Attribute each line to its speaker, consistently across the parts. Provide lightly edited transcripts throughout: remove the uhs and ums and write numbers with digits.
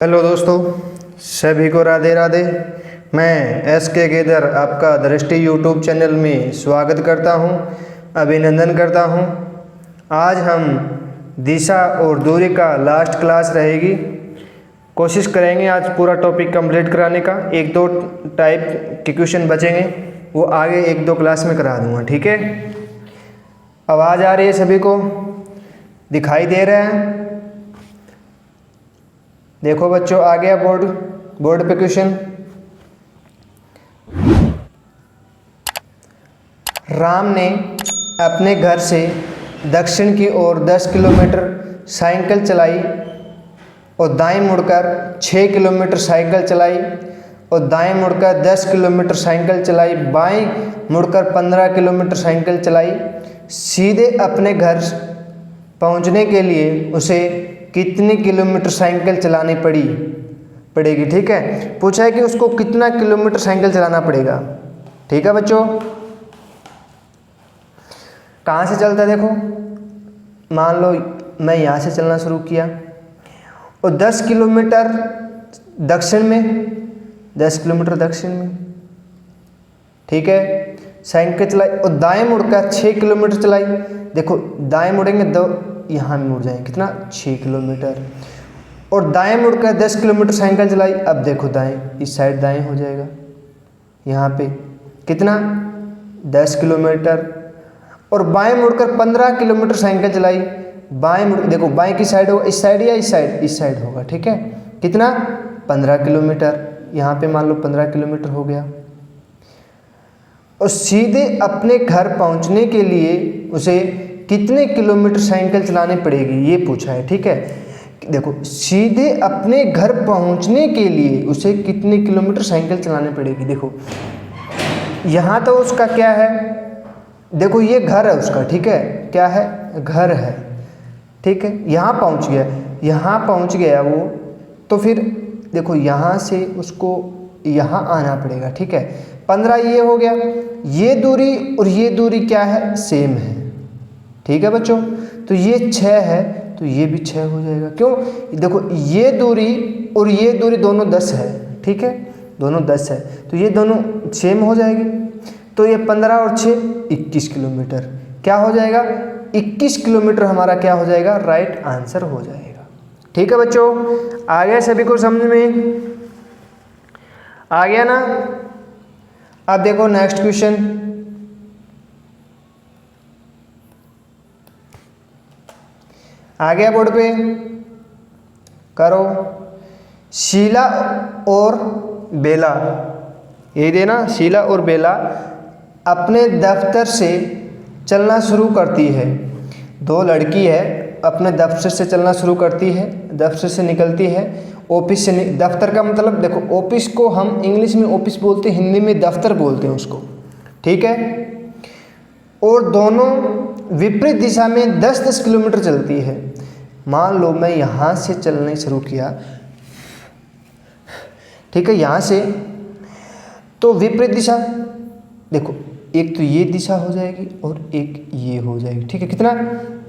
Speaker 1: Hello दोस्तों, सभी को राधे राधे। मैं एस.के. गेदर आपका दृष्टि यूट्यूब चैनल में स्वागत करता हूं, अभिनंदन करता हूं। आज हम दिशा और दूरी का लास्ट क्लास रहेगी। कोशिश करेंगे आज पूरा टॉपिक कंप्लीट कराने का। एक दो टाइप के क्वेश्चन बचेंगे, वो आगे एक दो क्लास में करा दूंगा, ठीक है। आवाज़ आ रही है सभी को? दिखाई दे रहा है? देखो बच्चों, आ गया बोर्ड पे क्वेश्चन। राम ने अपने घर से दक्षिण की ओर 10 किलोमीटर साइकिल चलाई और दाएं मुड़कर 6 किलोमीटर साइकिल चलाई और दाएं मुड़कर 10 किलोमीटर साइकिल चलाई, बाएं मुड़कर 15 किलोमीटर साइकिल चलाई। सीधे अपने घर पहुंचने के लिए उसे कितने किलोमीटर साइकिल चलानी पड़ेगी, ठीक है। पूछा है कि उसको कितना किलोमीटर साइकिल चलाना पड़ेगा, ठीक है बच्चों। कहाँ से चलता है? देखो, मान लो मैं यहाँ से चलना शुरू किया और 10 किलोमीटर दक्षिण में, 10 किलोमीटर दक्षिण में, ठीक है, साइकिल चलाई और दाएं मुड़कर 6 किलोमीटर चलाई। देखो दाएं मुड़ेंगे तो यहाँ में मुड़ जाएंगे, कितना 6 किलोमीटर, और दाएं मुड़कर 10 किलोमीटर साइकिल चलाई। अब देखो दाएं, इस साइड दाएं हो जाएगा, यहाँ पे कितना 10 किलोमीटर, और बाएं मुड़कर 15 किलोमीटर साइकिल चलाई। बाएं मुड़, देखो बाएं की साइड होगा, इस साइड या इस साइड होगा, ठीक है। कितना 15 किलोमीटर, यहाँ पे मान लो 15 किलोमीटर हो गया। और सीधे अपने घर पहुँचने के लिए उसे कितने किलोमीटर साइकिल चलानी पड़ेगी, ये पूछा है, ठीक है। देखो सीधे अपने घर पहुंचने के लिए उसे कितने किलोमीटर साइकिल चलानी पड़ेगी। देखो यहाँ तो उसका क्या है, देखो ये घर है उसका, ठीक है, क्या है, घर है, ठीक है। यहाँ पहुँच गया वो, तो फिर देखो यहाँ से उसको यहाँ आना पड़ेगा, ठीक है। 15 ये हो गया, ये दूरी और ये दूरी क्या है, सेम है, ठीक है बच्चों। तो ये 6 है तो ये भी 6 हो जाएगा। क्यों? देखो ये दूरी और ये दूरी दोनों 10 है, ठीक है, दोनों 10 है, तो ये दोनों सेम हो जाएगी। तो ये 15 और 6 21 किलोमीटर क्या हो जाएगा, 21 किलोमीटर हमारा क्या हो जाएगा, राइट आंसर हो जाएगा, ठीक है बच्चों। आ गया सभी को समझ में? आ गया ना? अब देखो नेक्स्ट क्वेश्चन, आ गया बोर्ड पे, करो। शीला और बेला, ये देना, शीला और बेला अपने दफ्तर से चलना शुरू करती है। दो लड़की है, अपने दफ्तर से चलना शुरू करती है, दफ्तर से निकलती है, ऑफिस से दफ्तर का मतलब देखो, ऑफिस को हम इंग्लिश में ऑफिस बोलते हैं, हिंदी में दफ्तर बोलते हैं उसको, ठीक है। और दोनों विपरीत दिशा में 10-10 किलोमीटर चलती है। मान लो मैं यहाँ से चलने शुरू किया, ठीक है, यहाँ से, तो विपरीत दिशा, देखो एक तो ये दिशा हो जाएगी और एक ये हो जाएगी, ठीक है। कितना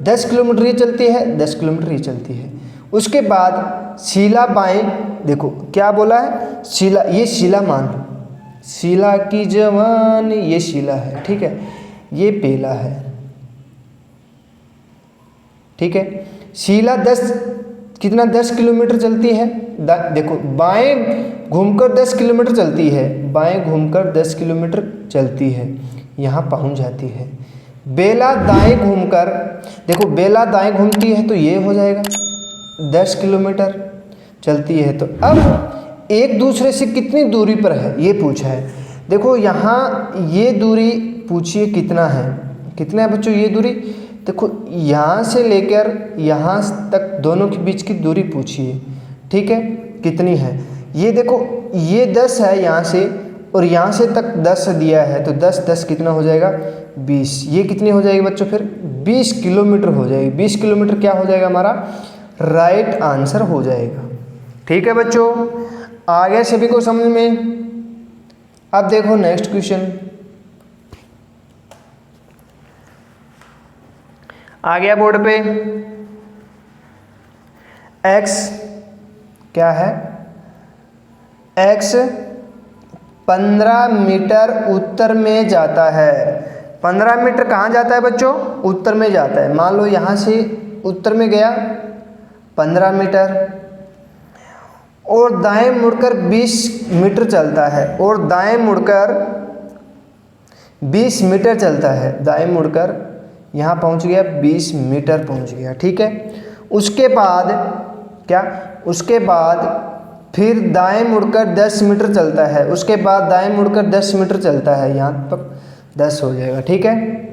Speaker 1: 10 किलोमीटर ये चलती है, 10 किलोमीटर ये चलती है। उसके बाद शीला बाएं, देखो क्या बोला है, शीला, ये शीला मान लो, शीला की जवान, ये शीला है, ठीक है, ये बेला है, ठीक है। शीला 10 किलोमीटर चलती है, देखो बाएं घूमकर 10 किलोमीटर चलती है, बाएं घूमकर 10 किलोमीटर चलती है, यहाँ पहुँच जाती है। बेला दाएं घूमकर, देखो बेला दाएं घूमती है तो ये हो जाएगा 10 किलोमीटर चलती है। तो अब एक दूसरे से कितनी दूरी पर है ये पूछा है। देखो यहाँ ये दूरी पूछिए कितना है बच्चों, ये दूरी देखो यहाँ से लेकर यहाँ तक दोनों के बीच की दूरी पूछिए, ठीक है, कितनी है। ये देखो ये 10 है यहाँ से, और यहाँ से तक 10 दिया है, तो 10 कितना हो जाएगा, 20। ये कितनी हो जाएगी बच्चों, फिर 20 किलोमीटर हो जाएगी। 20 किलोमीटर क्या हो जाएगा हमारा, राइट आंसर हो जाएगा, ठीक है बच्चों। आ गया सभी को समझ में? अब देखो नेक्स्ट क्वेश्चन, आ गया बोर्ड पे। x क्या है, x 15 मीटर उत्तर में जाता है। 15 मीटर कहाँ जाता है बच्चों, उत्तर में जाता है। मान लो यहाँ से उत्तर में गया 15 मीटर, और दाएं मुड़कर 20 मीटर चलता है, और दाएं मुड़कर 20 मीटर चलता है, दाएं मुड़कर यहाँ पहुँच गया 20 मीटर पहुँच गया, ठीक है। उसके बाद क्या, उसके बाद फिर दाएं मुड़कर 10 मीटर चलता है, उसके बाद दाएं मुड़कर 10 मीटर चलता है, यहाँ तक 10 हो जाएगा, ठीक है।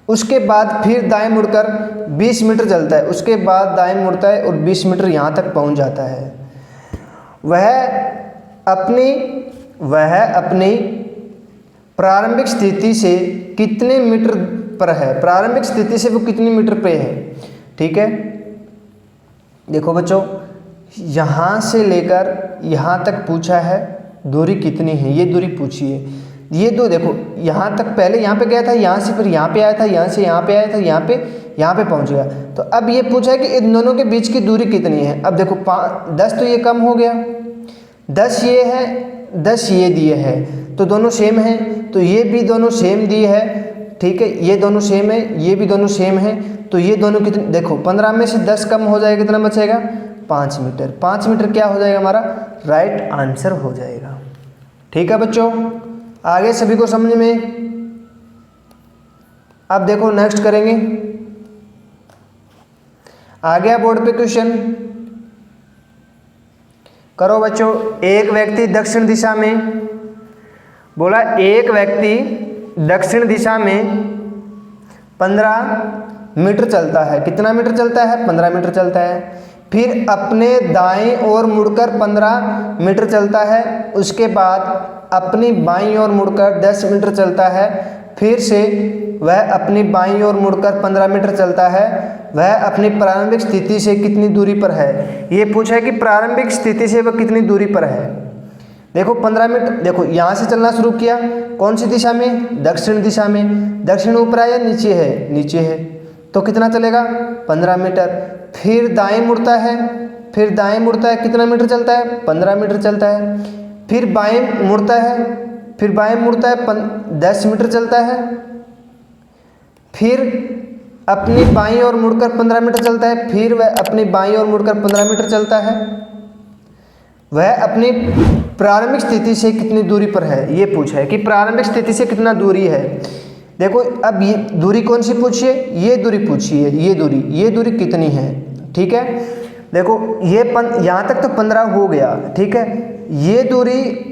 Speaker 1: उसके बाद फिर दाएं मुड़कर 20 मीटर चलता है, उसके बाद दाएं मुड़ता है और 20 मीटर यहाँ तक पहुँच जाता है। वह अपनी प्रारंभिक स्थिति से कितने मीटर पर है, प्रारंभिक स्थिति से वो कितनी मीटर पे है, ठीक है। देखो बच्चों, यहाँ से लेकर यहाँ तक पूछा है दूरी कितनी है, ये दूरी पूछी है। ये दो देखो, यहाँ तक पहले यहाँ पे गया था, यहाँ से फिर यहाँ पे आया था, यहाँ से यहाँ पे आया था, यहाँ पे पहुँच गया। तो अब ये पूछा है कि इन दोनों के बीच की दूरी कितनी है। अब देखो 10 तो ये कम हो गया, 10 ये है, 10 ये दिए है, तो दोनों सेम हैं, तो ये भी दोनों सेम दिए है, ठीक है। ये दोनों सेम है, ये भी दोनों सेम है, तो ये दोनों कितने, देखो 15 में से 10 कम हो जाएगा, कितना बचेगा, 5 मीटर। 5 मीटर क्या हो जाएगा हमारा, राइट आंसर हो जाएगा, ठीक है बच्चों। आगे सभी को समझ में। अब देखो नेक्स्ट करेंगे, आ गया बोर्ड पे क्वेश्चन, करो बच्चों। एक व्यक्ति दक्षिण दिशा में, बोला एक व्यक्ति दक्षिण दिशा में 15 मीटर चलता है। कितना मीटर चलता है, 15 मीटर चलता है। फिर अपने दाएं ओर मुड़कर 15 मीटर चलता है, उसके बाद अपनी बाईं ओर मुड़कर 10 मीटर चलता है। फिर से वह अपनी बाईं ओर मुड़कर 15 मीटर चलता है। वह अपनी प्रारंभिक स्थिति से कितनी दूरी पर है। ये पूछा है कि प्रारंभिक स्थिति से वह कितनी दूरी पर है। देखो 15 मीटर, देखो यहाँ से चलना शुरू किया, कौन सी दिशा में, दक्षिण दिशा में। दक्षिण ऊपर है या नीचे है, नीचे है, तो कितना चलेगा, 15 मीटर। फिर दाएं मुड़ता है, फिर दाएं मुड़ता है, कितना मीटर चलता है, 15 मीटर चलता है। फिर बाएं मुड़ता है, फिर बाएं मुड़ता है, 10 मीटर चलता है। फिर अपनी बाईं ओर मुड़कर 15 मीटर चलता है। फिर वह अपनी बाईं ओर मुड़कर 15 मीटर चलता है। वह अपनी प्रारंभिक स्थिति से कितनी दूरी पर है, ये पूछा है कि प्रारंभिक स्थिति से कितना दूरी है। देखो अब ये दूरी कौन सी पूछी है, ये दूरी पूछी है, ये दूरी कितनी है, ठीक है। देखो ये यहाँ तक तो 15 हो गया, ठीक है। ये दूरी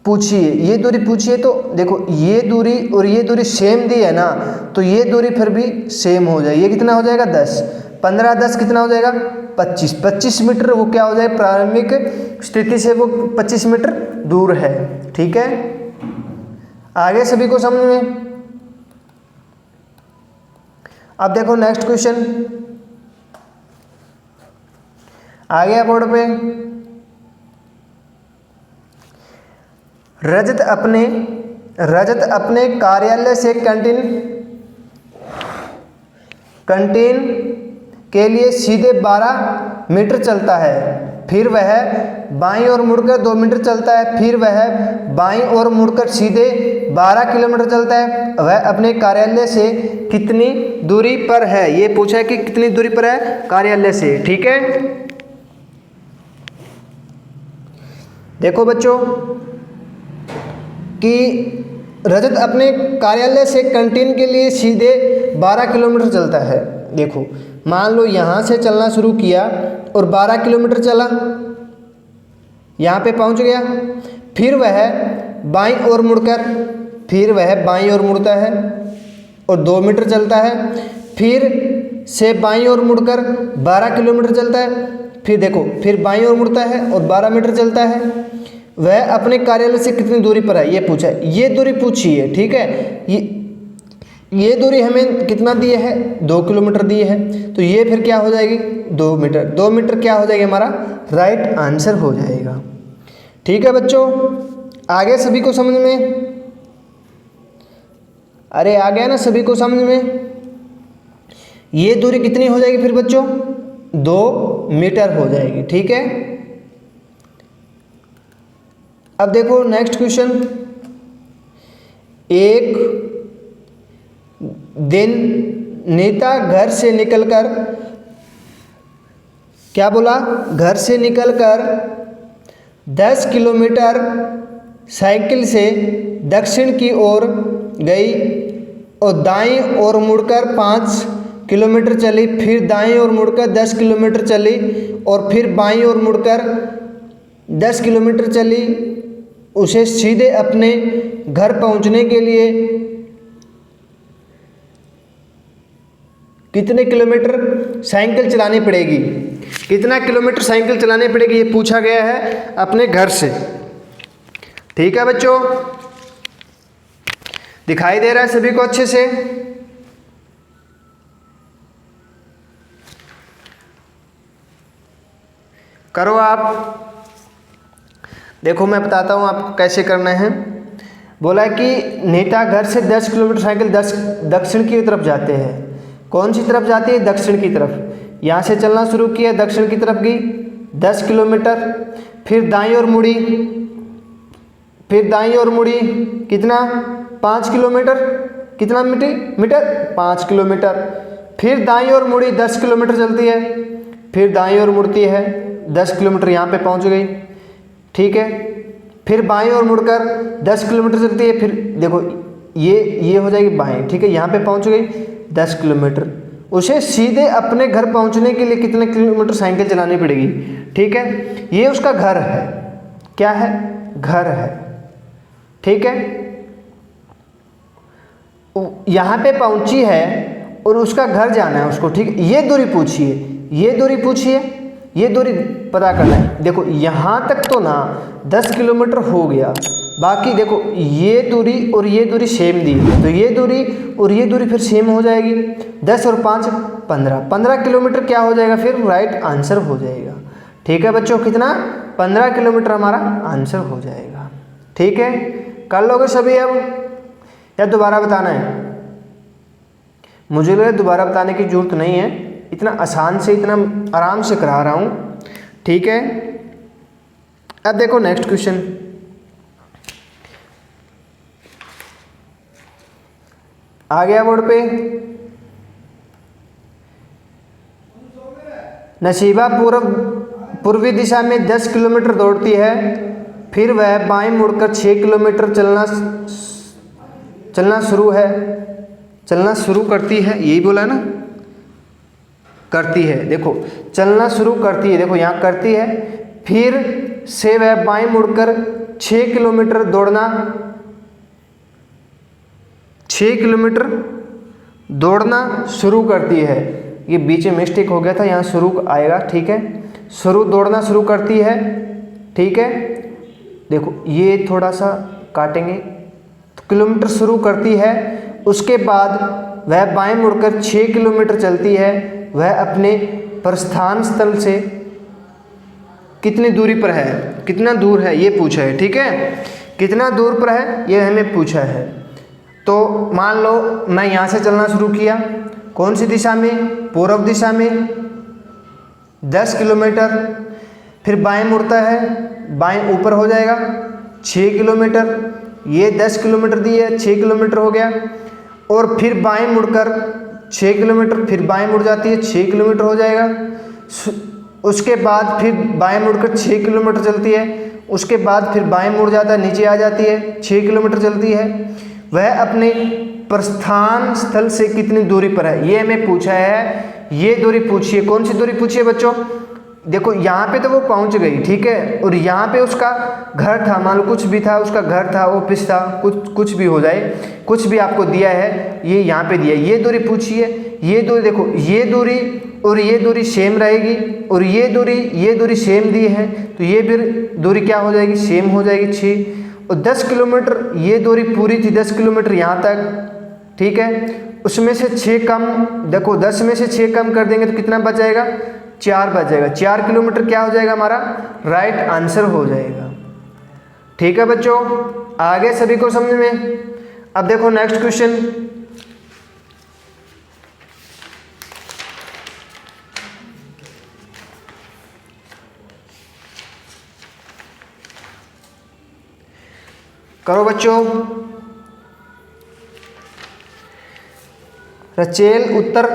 Speaker 1: पूछी है, ये दूरी पूछी है, तो देखो ये दूरी और ये दूरी सेम दी है ना, तो ये दूरी फिर भी सेम हो जाए। ये कितना हो जाएगा, 10, 15 10 कितना हो जाएगा, 25। 25 मीटर वो क्या हो जाए, प्रारंभिक स्थिति से वो 25 मीटर दूर है, ठीक है। आगे सभी को समझ में। अब देखो नेक्स्ट क्वेश्चन आ गया बोर्ड पे। रजत अपने कार्यालय से कैंटीन के लिए सीधे 12 मीटर चलता है। फिर वह बाईं ओर मुड़कर 2 मीटर चलता है। फिर वह बाईं ओर मुड़कर सीधे 12 किलोमीटर चलता है। वह अपने कार्यालय से कितनी दूरी पर है, ये पूछा है कि कितनी दूरी पर है कार्यालय से, ठीक है। देखो बच्चों कि रजत अपने कार्यालय से कैंटीन के लिए सीधे 12 किलोमीटर चलता है। देखो मान लो यहाँ से चलना शुरू किया और 12 किलोमीटर चला, यहाँ पे पहुँच गया। फिर वह बाईं ओर मुड़कर, फिर वह बाईं ओर मुड़ता है और 2 मीटर चलता है। फिर से बाईं ओर मुड़कर 12 किलोमीटर चलता है। फिर देखो फिर बाईं ओर मुड़ता है और 12 मीटर चलता है। वह अपने कार्यालय से कितनी दूरी पर है, ये पूछा है। ये दूरी पूछी है, ठीक है। ये दूरी हमें कितना दिए है, 2 किलोमीटर दिए है, तो ये फिर क्या हो जाएगी, 2 मीटर। 2 मीटर क्या हो जाएगा हमारा, राइट आंसर हो जाएगा, ठीक है बच्चों। आगे सभी को समझ में, अरे आ गया ना सभी को समझ में। ये दूरी कितनी हो जाएगी फिर बच्चों, 2 मीटर हो जाएगी। ठीक है, अब देखो नेक्स्ट क्वेश्चन। एक दिन नीता घर से निकलकर, क्या बोला, घर से निकलकर 10 किलोमीटर साइकिल से दक्षिण की ओर गई और दाईं ओर मुड़कर 5 किलोमीटर चली, फिर दाईं ओर मुड़कर 10 किलोमीटर चली और फिर बाईं ओर मुड़कर 10 किलोमीटर चली। उसे सीधे अपने घर पहुंचने के लिए कितने किलोमीटर साइकिल चलानी पड़ेगी? कितना किलोमीटर साइकिल चलानी पड़ेगी ये पूछा गया है अपने घर से। ठीक है बच्चों, दिखाई दे रहा है सभी को अच्छे से? करो आप। देखो मैं बताता हूँ आपको कैसे करना है। बोला कि नीता घर से 10 किलोमीटर साइकिल दक्षिण की तरफ जाते हैं। कौन सी तरफ जाती है? दक्षिण की तरफ। यहाँ से चलना शुरू किया, दक्षिण की तरफ गई 10 किलोमीटर, फिर दाईं ओर मुड़ी, फिर दाईं ओर मुड़ी, कितना? 5 किलोमीटर। कितना मीटर? 5 किलोमीटर। फिर दाईं ओर मुड़ी, 10 किलोमीटर चलती है, फिर दाईं ओर मुड़ती है, 10 किलोमीटर यहाँ पे पहुँच गई। ठीक है, फिर बाईं ओर मुड़कर 10 किलोमीटर चलती है, फिर देखो ये हो जाएगी बाईं। ठीक है, यहाँ पे पहुँच गई 10 किलोमीटर। उसे सीधे अपने घर पहुँचने के लिए कितने किलोमीटर साइकिल चलानी पड़ेगी? ठीक है, ये उसका घर है। क्या है? घर है। ठीक है, यहाँ पे पहुँची है और उसका घर जाना है उसको। ठीक है, ये दूरी पूछिए, ये दूरी पूछिए, ये दूरी पता करना है। देखो यहाँ तक तो ना 10 किलोमीटर हो गया, बाकी देखो ये दूरी और ये दूरी सेम दी है, तो ये दूरी और ये दूरी फिर सेम हो जाएगी। 10 और 5 15 किलोमीटर क्या हो जाएगा? फिर राइट आंसर हो जाएगा। ठीक है बच्चों, कितना? 15 किलोमीटर हमारा आंसर हो जाएगा। ठीक है, कर लोगे सभी अब या दोबारा बताना है? मुझे लगा दोबारा बताने की जरूरत नहीं है, इतना आसान से, इतना आराम से करा रहा हूँ। ठीक है, अब देखो नेक्स्ट क्वेश्चन। आ गया बोर्ड पे। नसीबा पूर्वी दिशा में 10 किलोमीटर दौड़ती है, फिर वह बाएं मुड़कर 6 किलोमीटर चलना शुरू करती है। यही बोला ना, करती है। देखो चलना शुरू करती है, देखो यहाँ करती है, फिर से वह बाएं मुड़कर 6 किलोमीटर दौड़ना 6 किलोमीटर दौड़ना शुरू करती है। ये बीच में मिस्टेक हो गया था, यहाँ शुरू आएगा। ठीक है, दौड़ना शुरू करती है। ठीक है, देखो ये थोड़ा सा काटेंगे, तो किलोमीटर शुरू करती है, उसके बाद वह बाएं मुड़कर 6 किलोमीटर चलती है। वह अपने प्रस्थान स्थल से कितनी दूरी पर है? कितना दूर है ये पूछा है। ठीक है, कितना दूर पर है ये हमें पूछा है। तो मान लो मैं यहाँ से चलना शुरू किया, कौन सी दिशा में? पूर्व दिशा में 10 किलोमीटर, फिर बाएं मुड़ता है, बाएं ऊपर हो जाएगा 6 किलोमीटर, ये 10 किलोमीटर दी है, 6 किलोमीटर हो गया, और फिर बाएं मुड़कर 6 किलोमीटर, फिर बाएं मुड़ जाती है 6 किलोमीटर हो जाएगा। उसके बाद फिर बाएं मुड़कर 6 किलोमीटर चलती है, उसके बाद फिर बाएं मुड़ जाता है, नीचे आ जाती है, 6 किलोमीटर चलती है। वह अपने प्रस्थान स्थल से कितनी दूरी पर है ये हमें पूछा है। ये दूरी पूछिए, कौन सी दूरी पूछिए बच्चों? देखो यहाँ पे तो वो पहुँच गई, ठीक है, और यहाँ पे उसका घर था, मान लो कुछ भी था, उसका घर था, ऑफिस था, कुछ भी हो जाए, कुछ भी आपको दिया है, ये यहाँ पे दिया है, ये दूरी पूछिए। ये दूरी देखो, ये दूरी और ये दूरी सेम रहेगी, और ये दूरी सेम दी है, तो ये फिर दूरी क्या हो जाएगी? सेम हो जाएगी 6। और 10 किलोमीटर ये दूरी पूरी थी, 10 किलोमीटर यहाँ तक, ठीक है, उसमें से 6 कम, देखो 10 में से 6 कम कर देंगे तो कितना बच जाएगा? 4 बच जाएगा। 4 किलोमीटर क्या हो जाएगा हमारा? राइट आंसर हो जाएगा। ठीक है बच्चों, आगे सभी को समझ में? अब देखो नेक्स्ट क्वेश्चन। करो बच्चों। रचेल उत्तर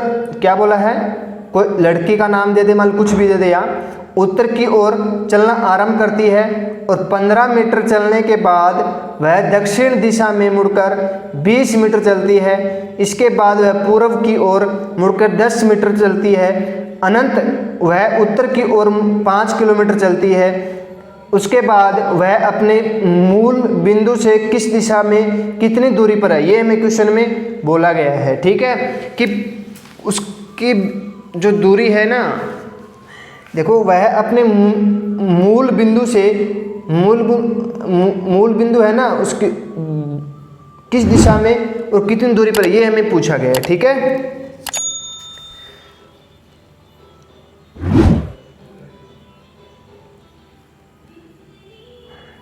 Speaker 1: क्या बोला है, कोई लड़की का नाम दे दे, मान कुछ भी दे दे यहाँ। उत्तर की ओर चलना आरंभ करती है और 15 मीटर चलने के बाद वह दक्षिण दिशा में मुड़कर 20 मीटर चलती है। इसके बाद वह पूर्व की ओर मुड़कर 10 मीटर चलती है। अनंत वह उत्तर की ओर 5 किलोमीटर चलती है। उसके बाद वह अपने मूल बिंदु से किस दिशा में कितनी दूरी पर है, ये हमें क्वेश्चन में बोला गया है। ठीक है, कि उसकी जो दूरी है ना, देखो वह अपने मूल बिंदु से मूल बिंदु है ना, उसकी किस दिशा में और कितनी दूरी पर, ये हमें पूछा गया है। ठीक है,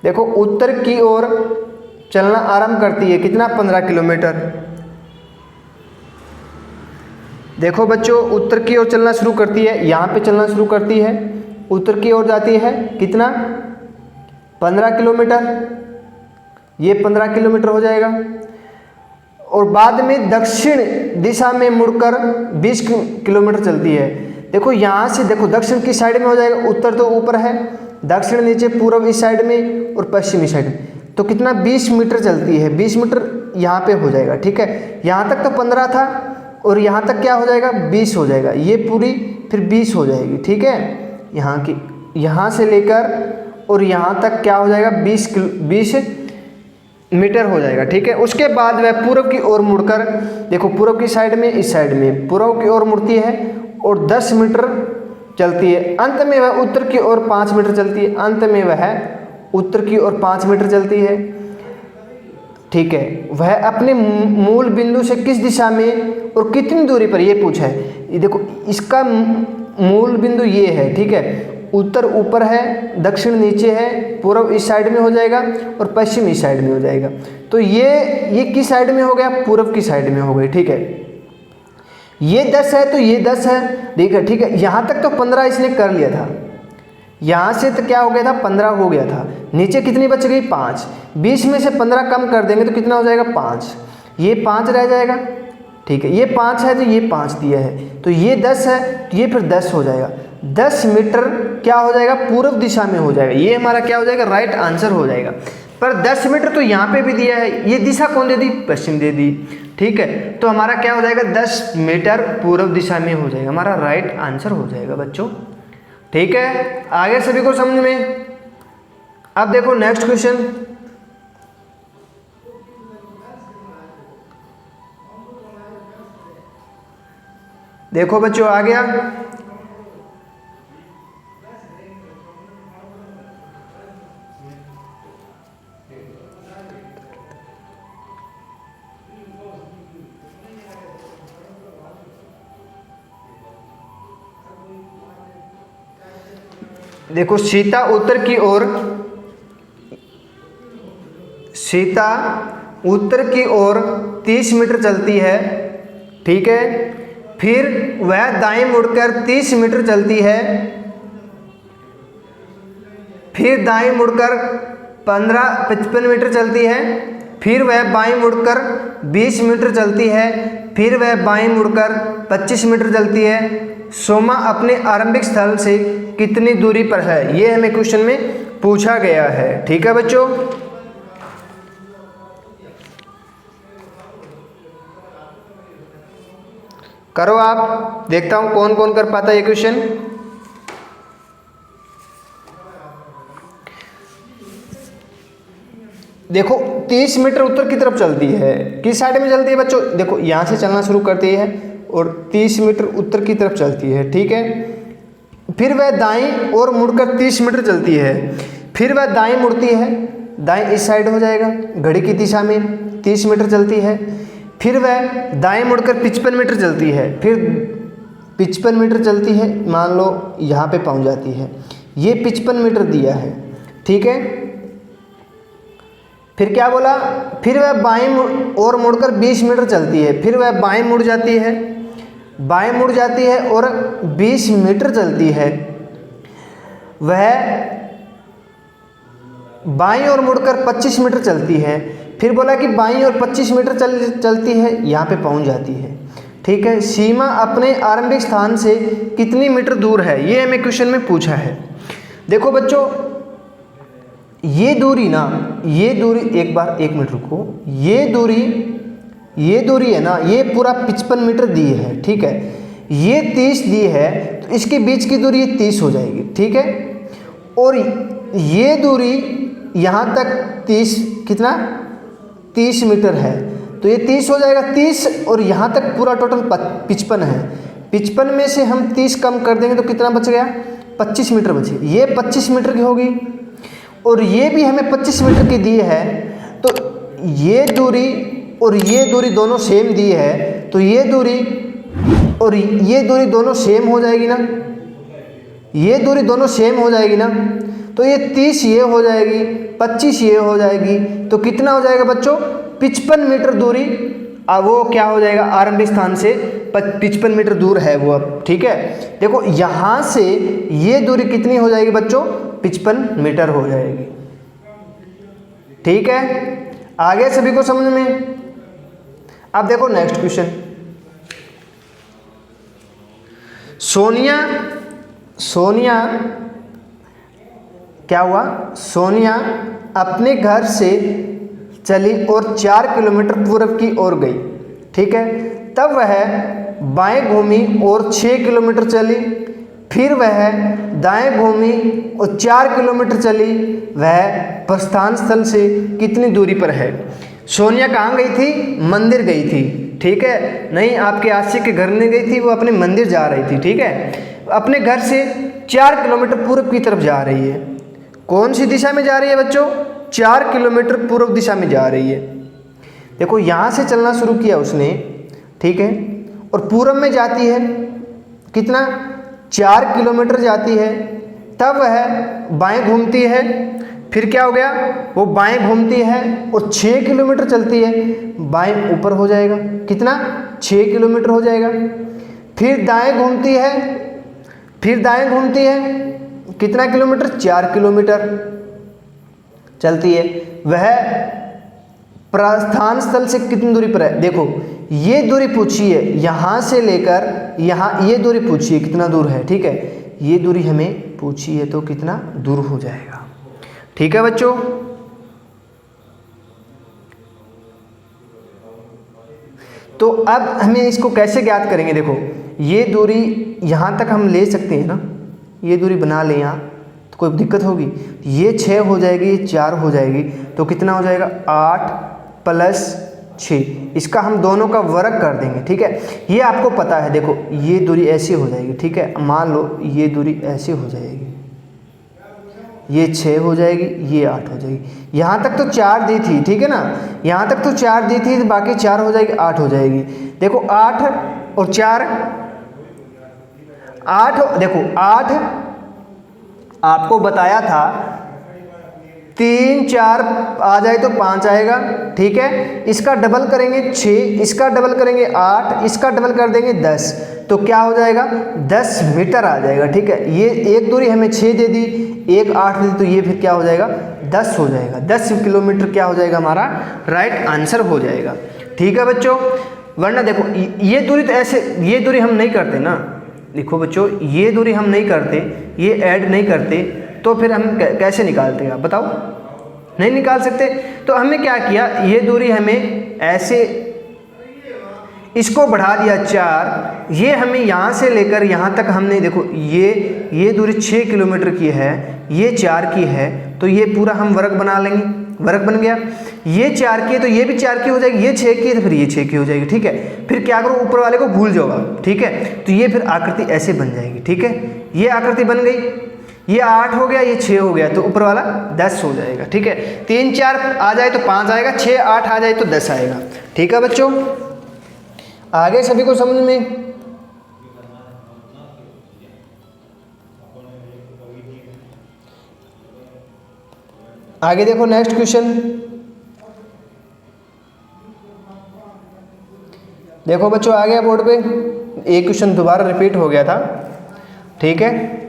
Speaker 1: देखो उत्तर की ओर चलना आरंभ करती है, कितना, 15 किलोमीटर। देखो बच्चों, उत्तर की ओर चलना शुरू करती है, यहाँ पे चलना शुरू करती है, उत्तर की ओर जाती है, कितना, 15 किलोमीटर, ये 15 किलोमीटर हो जाएगा। और बाद में दक्षिण दिशा में मुड़कर 20 किलोमीटर चलती है। देखो यहाँ से, देखो दक्षिण किस साइड में हो जाएगा, उत्तर तो ऊपर है, दक्षिण नीचे, पूर्व इस साइड में और पश्चिम इस साइड में, तो कितना, 20 मीटर चलती है। 20 मीटर यहाँ पे हो जाएगा। ठीक है, यहाँ तक तो 15 था और यहाँ तक क्या हो जाएगा, 20 हो जाएगा, ये पूरी फिर 20 हो जाएगी। ठीक है, यहाँ की, यहाँ से लेकर और यहाँ तक क्या हो जाएगा, 20 मीटर हो जाएगा। ठीक है, उसके बाद वह पूर्व की ओर मुड़कर, देखो पूर्व की साइड में, इस साइड में पूर्व की ओर मुड़ती है और 10 मीटर चलती है। अंत में वह उत्तर की ओर 5 मीटर चलती है। अंत में वह उत्तर की ओर 5 मीटर चलती है। ठीक है, वह अपने मूल बिंदु से किस दिशा में और कितनी दूरी पर, ये पूछा है। ये देखो इसका मूल बिंदु ये है। ठीक है, उत्तर ऊपर है, दक्षिण नीचे है, पूर्व इस साइड में हो जाएगा और पश्चिम इस साइड में हो जाएगा। तो ये किस साइड में हो गया, पूर्व की साइड में हो गई। ठीक है, ये 10 है तो ये 10 है। ठीक है, ठीक है, यहाँ तक तो 15 इसने कर लिया था, यहाँ से तो क्या हो गया था, 15 हो गया था। नीचे कितनी बच गई, 5। 20 में से 15 कम कर देंगे तो कितना हो जाएगा, 5। ये 5 रह जाएगा। ठीक है, ये 5 है तो ये 5 दिया है, तो ये 10 है तो ये फिर 10 हो जाएगा। 10 मीटर क्या हो जाएगा, पूर्व दिशा में हो जाएगा। ये हमारा क्या हो जाएगा, राइट आंसर हो जाएगा। पर 10 मीटर तो यहाँ पे भी दिया है, ये दिशा कौन दे दी, पश्चिम दे दी। ठीक है, तो हमारा क्या हो जाएगा, 10 मीटर पूर्व दिशा में हो जाएगा, हमारा राइट आंसर हो जाएगा बच्चों। ठीक है, आगे सभी को समझ में। अब देखो नेक्स्ट क्वेश्चन, देखो बच्चों आ गया। देखो सीता उत्तर की ओर 30 मीटर चलती है। ठीक है, फिर वह दाएं मुड़कर 30 मीटर चलती है, फिर दाएं मुड़कर 55 मीटर चलती है, फिर वह बाएं मुड़कर 20 मीटर चलती है, फिर वह बाएं मुड़कर 25 मीटर चलती है। सोमा अपने आरंभिक स्थल से कितनी दूरी पर है, ये हमें क्वेश्चन में पूछा गया है। ठीक है बच्चों, करो आप, देखता हूं कौन कौन कर पाता है ये क्वेश्चन। देखो 30 मीटर उत्तर की तरफ चलती है, किस साइड में चलती है बच्चों, देखो यहां से चलना शुरू करती है और 30 मीटर उत्तर की तरफ चलती है। ठीक है, फिर वह दाईं ओर मुड़कर 30 मीटर चलती है, फिर वह दाईं मुड़ती है, दाईं इस साइड हो जाएगा, घड़ी की दिशा में 30 मीटर चलती है, फिर वह दाएं मुड़कर 55 मीटर चलती है, फिर 55 मीटर चलती है, मान लो यहाँ पे पहुँच जाती है, ये 55 मीटर दिया है। ठीक है, फिर क्या बोला, फिर वह बाएं ओर मुड़कर 20 मीटर चलती है, फिर वह बाएं मुड़ जाती है, बाएं मुड़ जाती है और 20 मीटर चलती है। वह बाईं ओर मुड़कर 25 मीटर चलती है। फिर बोला कि बाईं ओर 25 मीटर चलती है, यहाँ पे पहुँच जाती है। ठीक है, सीमा अपने आरंभिक स्थान से कितनी मीटर दूर है, ये हमें क्वेश्चन में पूछा है। देखो बच्चों, ये दूरी ना, ये दूरी, एक मिनट रुको, ये दूरी है ना, ये पूरा 55 मीटर दी है। ठीक है, ये 30 दी है, तो इसके बीच की दूरी ये 30 हो जाएगी। ठीक है, और ये दूरी यहाँ तक 30 मीटर है, तो ये 30 हो जाएगा, 30, और यहाँ तक पूरा टोटल 55 है। 55 में से हम 30 कम कर देंगे तो कितना बच गया, 25 मीटर बची। ये 25 मीटर की होगी, और ये भी हमें 25 मीटर की दी है, तो ये दूरी और ये दूरी दोनों सेम दी है, तो ये दूरी और ये दूरी दोनों सेम हो जाएगी ना, ये दूरी दोनों सेम हो जाएगी ना, तो ये 30 ये हो जाएगी, 25 ये हो जाएगी, तो कितना हो जाएगा बच्चों, 55 मीटर दूरी। अब वो क्या हो जाएगा, आरंभिक स्थान से 55 मीटर दूर है वो अब। ठीक है, देखो यहाँ से ये दूरी कितनी हो जाएगी बच्चों, 55 मीटर हो जाएगी। ठीक है, आगे सभी को समझ में। अब देखो नेक्स्ट क्वेश्चन, सोनिया क्या हुआ, सोनिया अपने घर से चली और 4 किलोमीटर पूर्व की ओर गई। ठीक है, तब वह बाएं घूमी और 6 किलोमीटर चली, फिर वह दाएं घूमी और 4 किलोमीटर चली। वह प्रस्थान स्थल से कितनी दूरी पर है। सोनिया कहाँ गई थी, मंदिर गई थी। ठीक है, नहीं आपके आशिक के घर नहीं गई थी, वो अपने मंदिर जा रही थी। ठीक है, अपने घर से 4 किलोमीटर पूर्व की तरफ जा रही है। कौन सी दिशा में जा रही है बच्चों, 4 किलोमीटर पूर्व दिशा में जा रही है। देखो यहाँ से चलना शुरू किया उसने, ठीक है, और पूर्व में जाती है, कितना, 4 किलोमीटर जाती है। तब वह बाएं घूमती है, फिर क्या हो गया, वो बाएं घूमती है और 6 किलोमीटर चलती है। बाएं ऊपर हो जाएगा, कितना, 6 किलोमीटर हो जाएगा। फिर दाएं घूमती है, कितना किलोमीटर, 4 किलोमीटर चलती है। वह प्रस्थान स्थल से कितनी दूरी पर है। देखो ये दूरी पूछी है, यहाँ से लेकर यहाँ, ये दूरी पूछी है कितना दूर है। ठीक है, ये दूरी हमें पूछी है, तो कितना दूर हो जाएगा। ठीक है बच्चों, तो अब हमें इसको कैसे ज्ञात करेंगे। देखो ये दूरी यहाँ तक हम ले सकते हैं ना, ये दूरी बना लें यहाँ, तो कोई दिक्कत होगी। ये 6 हो जाएगी, ये 4 हो जाएगी, तो कितना हो जाएगा, 8 + 6। इसका हम दोनों का वर्ग कर देंगे। ठीक है, ये आपको पता है। देखो ये दूरी ऐसी हो जाएगी। ठीक है, मान लो ये दूरी ऐसी हो जाएगी, ये 6 हो जाएगी, ये 8 हो जाएगी। यहाँ तक तो 4 दी थी, ठीक है ना, यहाँ तक तो 4 दी थी, तो बाकी 4 हो जाएगी, 8 हो जाएगी। देखो 8 और 4, 8, देखो 8 आपको बताया था, 3 4 आ जाए तो 5 आएगा। ठीक है, इसका डबल करेंगे 6, इसका डबल करेंगे 8, इसका डबल कर देंगे 10, तो क्या हो जाएगा, 10 मीटर आ जाएगा। ठीक है, ये एक दूरी हमें 6 दे दी, एक 8 दे दी, तो ये फिर क्या हो जाएगा, 10 हो जाएगा। 10 किलोमीटर क्या हो जाएगा, हमारा राइट आंसर हो जाएगा। ठीक है बच्चों, वरना देखो ये दूरी तो ऐसे, ये दूरी हम नहीं करते ना। देखो बच्चों, ये दूरी हम नहीं करते, ये ऐड नहीं करते, तो फिर हम कैसे निकालते हैं, आप बताओ, नहीं निकाल सकते। तो हमने क्या किया, ये दूरी हमें ऐसे, इसको बढ़ा दिया 4, ये हमें यहाँ से लेकर यहाँ तक हमने, देखो ये दूरी 6 किलोमीटर की है, ये 4 की है, तो ये पूरा हम वर्ग बना लेंगे, वर्ग बन गया। ये 4 की है तो ये भी 4 की हो जाएगी, ये 6 की है तो फिर ये 6 की हो जाएगी। ठीक है, फिर क्या करो, ऊपर वाले को भूल जाओ आप। ठीक है, तो ये फिर आकृति ऐसे बन जाएगी। ठीक है, ये आकृति बन गई, ये 8 हो गया, ये 6 हो गया, तो ऊपर वाला 10 हो जाएगा। ठीक है, 3 4 आ जाए तो 5 आएगा, 6 8 आ जाए तो 10 आएगा। ठीक है बच्चों, आगे सभी को समझ में। आगे देखो नेक्स्ट क्वेश्चन, देखो बच्चों आ गया बोर्ड पे, एक क्वेश्चन दोबारा रिपीट हो गया था। ठीक है,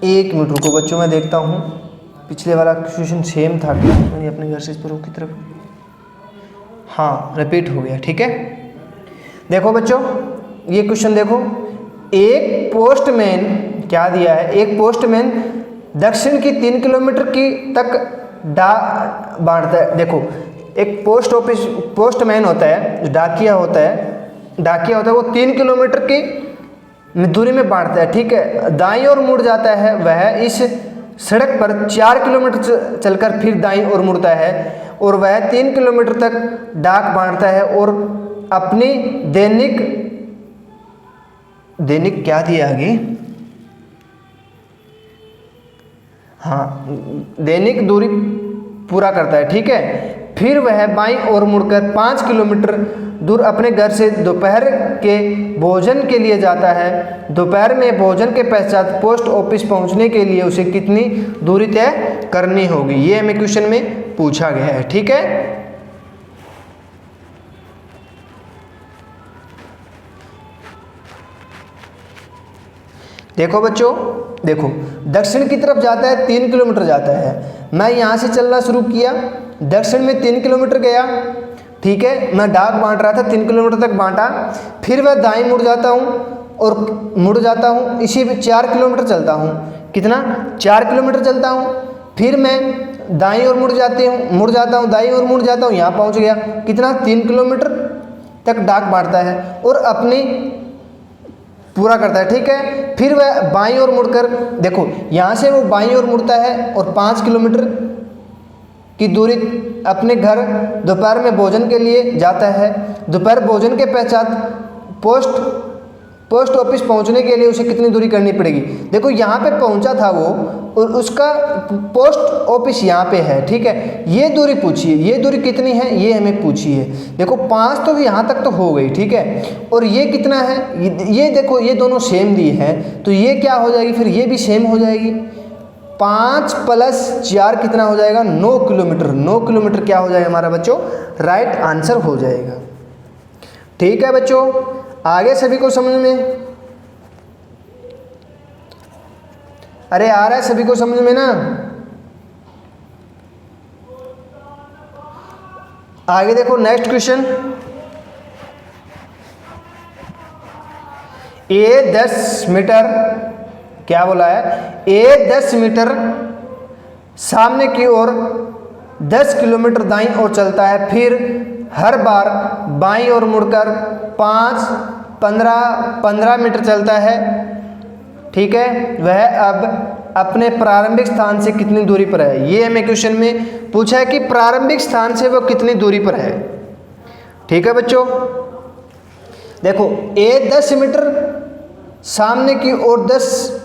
Speaker 1: एक मिनट रुको बच्चों, मैं देखता हूँ पिछले वाला क्वेश्चन सेम था क्या, मैंने अपने घर से इस पर की तरफ, हाँ रिपीट हो गया। ठीक है, देखो बच्चों ये क्वेश्चन देखो, एक पोस्टमैन क्या दिया है, एक पोस्टमैन दक्षिण की 3 किलोमीटर की तक बांटता है। देखो एक पोस्ट ऑफिस पोस्टमैन होता है, जो डाकिया होता है वो 3 किलोमीटर की दूरी में बांटता है। ठीक है, दाईं ओर मुड़ जाता है, वह इस सड़क पर 4 किलोमीटर चलकर फिर दाईं ओर मुड़ता है और वह 3 किलोमीटर तक डाक बांटता है और अपनी दैनिक क्या दिया आगे, हाँ दैनिक दूरी पूरा करता है। ठीक है, फिर वह बाईं ओर मुड़कर 5 किलोमीटर दूर अपने घर से दोपहर के भोजन के लिए जाता है। दोपहर में भोजन के पश्चात पोस्ट ऑफिस पहुंचने के लिए उसे कितनी दूरी तय करनी होगी, ये हमें क्वेश्चन में पूछा गया है। ठीक है, देखो बच्चों, देखो दक्षिण की तरफ जाता है 3 किलोमीटर जाता है, मैं यहाँ से चलना शुरू किया, दक्षिण में 3 किलोमीटर गया। ठीक है, मैं डाक बांट रहा था, 3 किलोमीटर तक बांटा, फिर मैं दाईं मुड़ जाता हूँ इसी में 4 किलोमीटर चलता हूँ, कितना 4 किलोमीटर चलता हूँ, फिर मैं दाईं ओर मुड़ जाता हूँ दाईं ओर मुड़ जाता हूँ, यहाँ पहुँच गया, कितना 3 किलोमीटर तक डाक बांटता है और अपनी पूरा करता है। ठीक है, फिर वह बाईं ओर मुड़कर, देखो यहाँ से वो बाईं ओर मुड़ता है और 5 किलोमीटर की दूरी अपने घर दोपहर में भोजन के लिए जाता है। दोपहर भोजन के पश्चात पोस्ट ऑफिस पहुंचने के लिए उसे कितनी दूरी करनी पड़ेगी। देखो यहाँ पे पहुंचा था वो और उसका पोस्ट ऑफिस यहाँ पे है। ठीक है, ये दूरी पूछिए, ये दूरी कितनी है ये हमें पूछी है। देखो 5 तो यहाँ तक तो हो गई। ठीक है, और ये कितना है, ये देखो ये दोनों सेम दी है तो ये क्या हो जाएगी, फिर ये भी सेम हो जाएगी। 5 + 4 कितना हो जाएगा, 9 किलोमीटर। 9 किलोमीटर क्या हो जाएगा हमारा बच्चों, राइट आंसर हो जाएगा। ठीक है बच्चों, आगे सभी को समझ में, अरे आ रहा है सभी को समझ में ना। आगे देखो नेक्स्ट क्वेश्चन, ए 10 मीटर क्या बोला है, ए 10 मीटर सामने की ओर 10 किलोमीटर दाईं ओर चलता है, फिर हर बार बाईं ओर मुड़कर 15 मीटर चलता है। ठीक है, वह अब अपने प्रारंभिक स्थान से कितनी दूरी पर है, ये हमें क्वेश्चन में पूछा है कि प्रारंभिक स्थान से वो कितनी दूरी पर है। ठीक है बच्चों, देखो ए 10 मीटर सामने की ओर 10,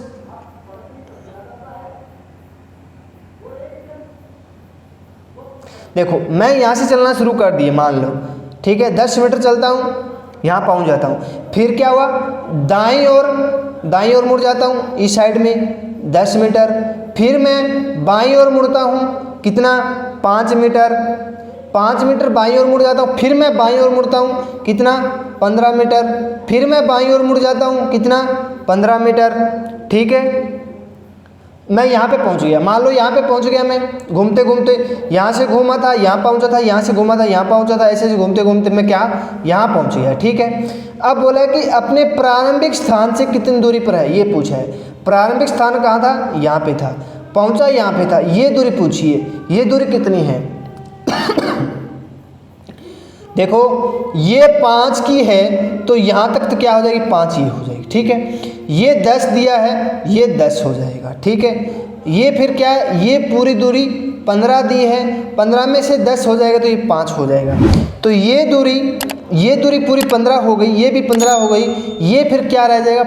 Speaker 1: देखो मैं यहाँ से चलना शुरू कर दिए मान लो। ठीक है, 10 मीटर चलता हूँ, यहाँ पहुँच जाता हूँ, फिर क्या हुआ, दाईं ओर मुड़ जाता हूँ इस साइड में 10 मीटर, फिर मैं बाईं ओर मुड़ता हूँ, कितना 5 मीटर, 5 मीटर बाईं ओर मुड़ जाता हूँ, फिर मैं बाईं ओर मुड़ता हूँ, कितना 15 मीटर, फिर मैं बाईं ओर मुड़ जाता हूँ, कितना 15 मीटर। ठीक है, मैं यहाँ पे पहुँच गया, मान लो यहाँ पे पहुँच गया, मैं घूमते घूमते यहाँ से घूमा था यहाँ पहुँचा था, यहाँ से घूमा था यहाँ पहुँचा था, ऐसे घूमते घूमते मैं क्या यहाँ पहुँच गया। ठीक है, अब बोला है कि अपने प्रारंभिक स्थान से कितनी दूरी पर है, ये पूछा है। प्रारंभिक स्थान कहाँ था, यहाँ पे था, पहुँचा यहाँ पे था, ये दूरी पूछिए, ये दूरी कितनी है। देखो ये 5 की है तो यहाँ तक तो क्या हो जाएगी, 5 ही हो जाएगी। ठीक है, ये 10 दिया है, ये 10 हो जाएगा। ठीक है, ये फिर क्या है, ये पूरी दूरी 15 दी है, 15 में से 10 हो जाएगा तो ये 5 हो जाएगा। तो ये दूरी पूरी 15 हो गई, ये भी 15 हो गई, ये फिर क्या रह जाएगा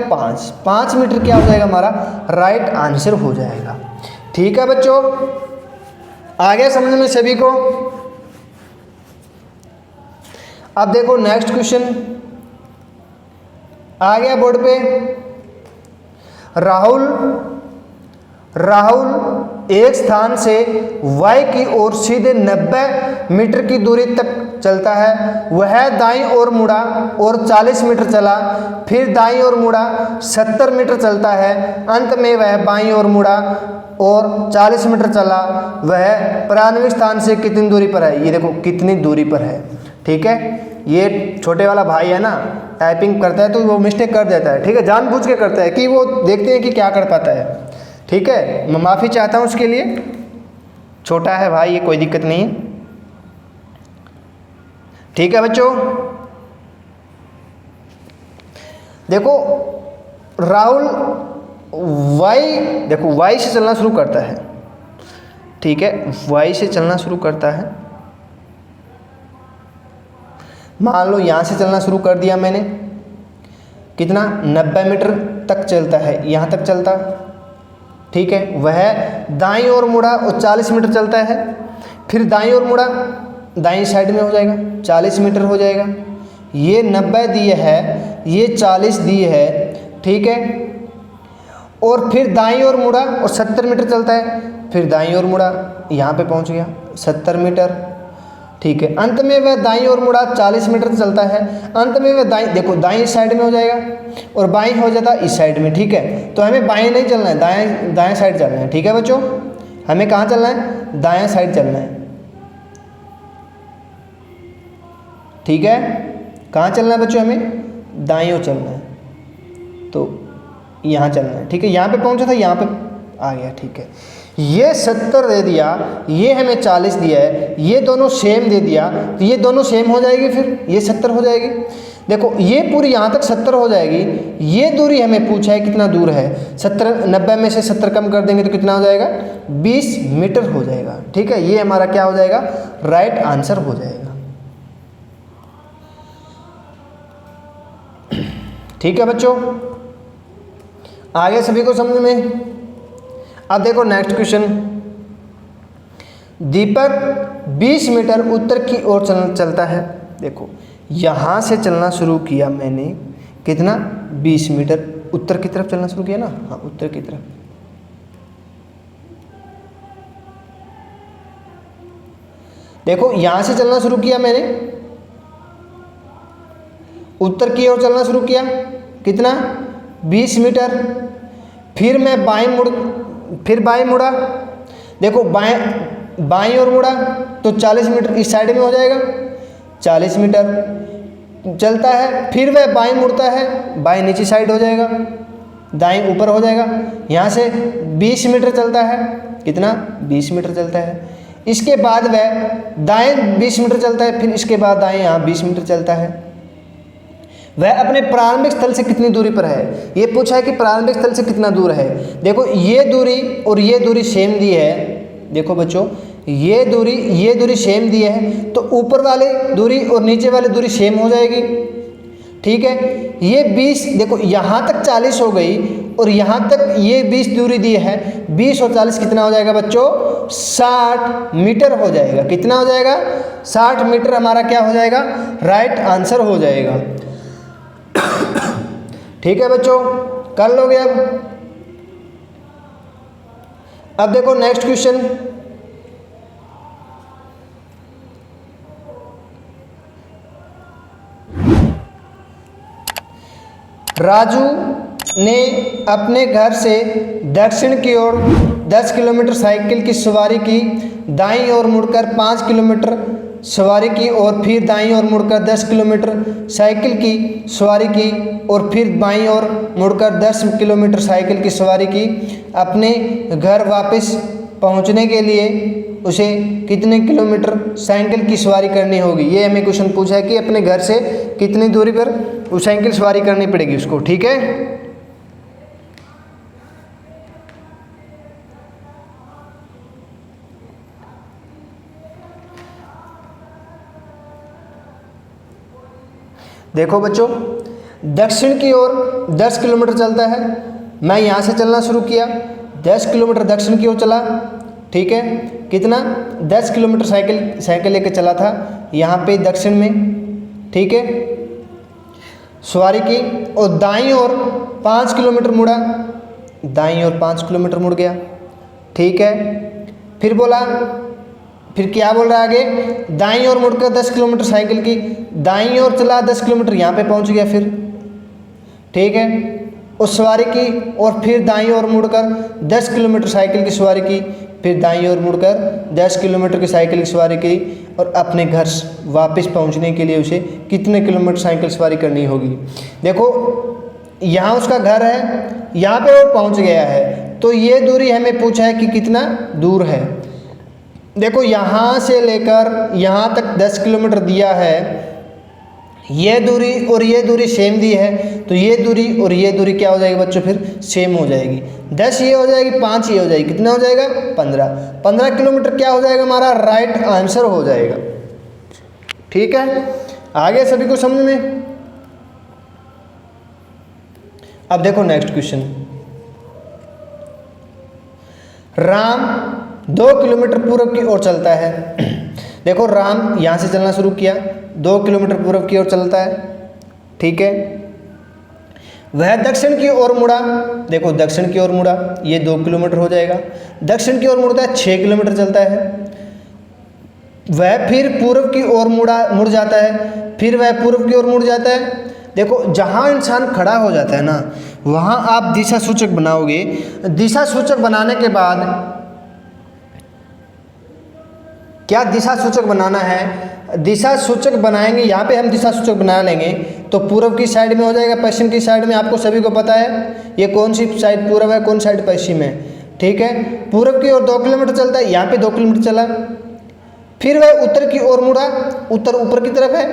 Speaker 1: 5 मीटर क्या हो जाएगा हमारा राइट आंसर हो जाएगा। ठीक है बच्चों, आ गया समझ में सभी को। अब देखो नेक्स्ट क्वेश्चन आ गया बोर्ड पे, राहुल एक स्थान से y की ओर सीधे 90 मीटर की दूरी तक चलता है, वह दाईं ओर मुड़ा और 40 मीटर चला, फिर दाईं ओर मुड़ा 70 मीटर चलता है, अंत में वह बाईं ओर मुड़ा और 40 मीटर चला, वह प्रारंभिक स्थान से कितनी दूरी पर है। ये देखो कितनी दूरी पर है, ठीक है। ये छोटे वाला भाई है ना, टाइपिंग करता है तो वो मिस्टेक कर देता है, ठीक है, जानबूझ के करता है कि वो देखते हैं कि क्या कर पाता है, ठीक है। मैं माफ़ी चाहता हूँ उसके लिए, छोटा है भाई, ये कोई दिक्कत नहीं है, ठीक है बच्चों। देखो राहुल देखो y से चलना शुरू करता है, ठीक है, y से चलना शुरू करता है। मान लो यहाँ से चलना शुरू कर दिया मैंने, कितना 90 मीटर तक चलता है, यहाँ तक चलता, ठीक है। वह दाईं ओर मुड़ा और 40 मीटर चलता है, फिर दाईं ओर मुड़ा, दाईं साइड में हो जाएगा 40 मीटर हो जाएगा। ये 90 दिए है, ये 40 दिए है, ठीक है। और फिर दाईं ओर मुड़ा और 70 मीटर चलता है, फिर दाईं ओर मुड़ा, यहाँ पे पहुँच गया 70 मीटर, ठीक है। अंत में वह दाईं ओर मुड़ा 40 मीटर चलता है, अंत में वह देखो दाईं साइड में हो जाएगा और बाईं हो जाता इस साइड में, ठीक है। तो हमें बाएं नहीं चलना है, दाएं साइड चलना है, ठीक है बच्चों। हमें कहाँ चलना है, दाएं साइड चलना है, ठीक है। कहाँ चलना है बच्चों, हमें दाईं ओर चलना है, तो यहाँ चलना है, ठीक है। यहाँ पे पहुँचा था, यहाँ पे आ गया, ठीक है। ये 70 दे दिया, ये हमें 40 दिया है, ये दोनों सेम दे दिया, तो ये दोनों सेम हो जाएगी, फिर ये 70 हो जाएगी। देखो ये पूरी यहाँ तक 70 हो जाएगी। ये दूरी हमें पूछा है कितना दूर है, 90 में से 70 कम कर देंगे तो कितना हो जाएगा, 20 मीटर हो जाएगा, ठीक है। ये हमारा क्या हो जाएगा, राइट आंसर हो जाएगा, ठीक है बच्चों। आगे सभी को समझ में। अब देखो नेक्स्ट क्वेश्चन, दीपक 20 मीटर उत्तर की ओर चलता है। देखो यहाँ से चलना शुरू किया मैंने, कितना 20 मीटर उत्तर की तरफ चलना शुरू किया ना, हाँ उत्तर की तरफ। देखो यहाँ से चलना शुरू किया मैंने, उत्तर की ओर चलना शुरू किया, कितना 20 मीटर, फिर मैं फिर बाएं मुड़ा। देखो बाएं ओर मुड़ा तो 40 मीटर इस साइड में हो जाएगा, 40 मीटर चलता है, फिर वह बाएं मुड़ता है, बाएं नीचे साइड हो जाएगा, दाएं ऊपर हो जाएगा। यहाँ से 20 मीटर चलता है, कितना 20 मीटर चलता है। इसके बाद वह दाएं 20 मीटर चलता है, फिर इसके बाद दाएं यहाँ 20 मीटर चलता है। वह अपने प्रारंभिक स्थल से कितनी दूरी पर है, ये पूछा है कि प्रारंभिक स्थल से कितना दूर है। देखो ये दूरी और ये दूरी सेम दी है, देखो बच्चों ये दूरी सेम दी है, तो ऊपर वाले दूरी और नीचे वाली दूरी सेम हो जाएगी, ठीक है। ये 20 देखो यहाँ तक 40 हो गई और यहाँ तक ये 20 दूरी दी है, 20 और 40 कितना हो जाएगा बच्चों, 60 मीटर हो जाएगा। कितना हो जाएगा, 60 मीटर हमारा क्या हो जाएगा, राइट आंसर हो जाएगा, ठीक है बच्चों, कर लोगे। अब देखो नेक्स्ट क्वेश्चन, राजू ने अपने घर से दक्षिण की ओर 10 किलोमीटर साइकिल की सवारी की, दाईं ओर मुड़कर 5 किलोमीटर सवारी की और फिर दाईं ओर मुड़कर 10 किलोमीटर साइकिल की सवारी की और फिर बाईं ओर मुड़कर 10 किलोमीटर साइकिल की सवारी की। अपने घर वापस पहुंचने के लिए उसे कितने किलोमीटर साइकिल की सवारी करनी होगी। ये हमें क्वेश्चन पूछा है कि अपने घर से कितनी दूरी पर उस साइकिल सवारी करनी पड़ेगी उसको, ठीक है। देखो बच्चों दक्षिण की ओर 10 किलोमीटर चलता है, मैं यहाँ से चलना शुरू किया, 10 किलोमीटर दक्षिण की ओर चला, ठीक है। कितना 10 किलोमीटर साइकिल लेके चला था यहाँ पे दक्षिण में, ठीक है, सवारी की और दाईं ओर 5 किलोमीटर मुड़ा, दाईं ओर 5 किलोमीटर मुड़ गया, ठीक है। फिर बोला, फिर क्या बोल रहा है आगे, दाईं ओर मुड़कर 10 किलोमीटर साइकिल की, दाईं ओर चला 10 किलोमीटर, यहाँ पे पहुँच गया फिर, ठीक है, उस सवारी की, और फिर दाईं ओर मुड़कर 10 किलोमीटर साइकिल की सवारी की, फिर दाईं ओर मुड़कर 10 किलोमीटर की साइकिल की सवारी की, और अपने घर वापस पहुंचने के लिए उसे कितने किलोमीटर साइकिल सवारी करनी होगी। देखो यहाँ उसका घर है, यहाँ पे वो पहुंच गया है, तो ये दूरी हमें पूछा है कि कितना दूर है। देखो यहाँ से लेकर यहाँ तक 10 किलोमीटर दिया है, ये दूरी और ये दूरी सेम दी है, तो ये दूरी और ये दूरी क्या हो जाएगी बच्चों, फिर सेम हो जाएगी। 10 ये हो जाएगी, 5 ये हो जाएगी, कितना हो जाएगा 15 किलोमीटर क्या हो जाएगा हमारा, राइट आंसर हो जाएगा। ठीक है, आगे सभी को समझ में। अब देखो नेक्स्ट क्वेश्चन, राम 2 किलोमीटर पूर्व की ओर चलता है। देखो राम यहाँ से चलना शुरू किया, 2 किलोमीटर पूर्व की ओर चलता है, ठीक है। वह दक्षिण की ओर मुड़ा, देखो दक्षिण की ओर मुड़ा, ये 2 किलोमीटर हो जाएगा। दक्षिण की ओर मुड़ता है, 6 किलोमीटर चलता है। वह फिर पूर्व की ओर मुड़ जाता है, फिर वह पूर्व की ओर मुड़ जाता है। देखो जहाँ इंसान खड़ा हो जाता है ना, वहाँ आप दिशा सूचक बनाओगे। दिशा सूचक बनाने के बाद क्या दिशा सूचक बनाना है, दिशा सूचक बनाएंगे, यहाँ पे हम दिशा सूचक बना लेंगे, तो पूर्व की साइड में हो जाएगा, पश्चिम की साइड में, आपको सभी को पता है ये कौन सी साइड पूर्व है, कौन साइड पश्चिम है, ठीक है। पूर्व की ओर 2 किलोमीटर चलता है, यहाँ पे 2 किलोमीटर चला। फिर वह उत्तर की ओर मुड़ा, उत्तर ऊपर की तरफ है,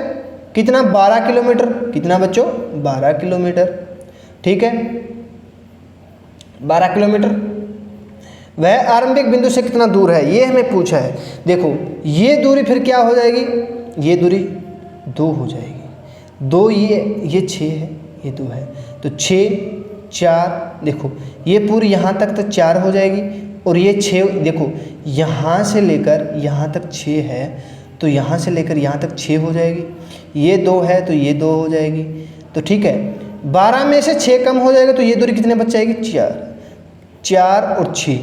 Speaker 1: कितना 12 किलोमीटर, कितना बच्चों 12 किलोमीटर, ठीक है 12 किलोमीटर। वह आरंभिक बिंदु से कितना दूर है, ये हमें पूछा है। देखो ये दूरी फिर क्या हो जाएगी, ये दूरी 2 हो जाएगी, 2 ये 6 है, ये 2 है, तो 6 4, देखो ये पूरी यहाँ तक तो 4 हो जाएगी, और ये 6, देखो यहाँ से लेकर यहाँ तक 6 है, तो यहाँ से लेकर यहाँ तक 6 हो जाएगी। ये 2 है तो ये 2 हो जाएगी, तो ठीक है 12 में से 6 कम हो जाएगा, तो ये दूरी कितने बच जाएगी 4 और 6,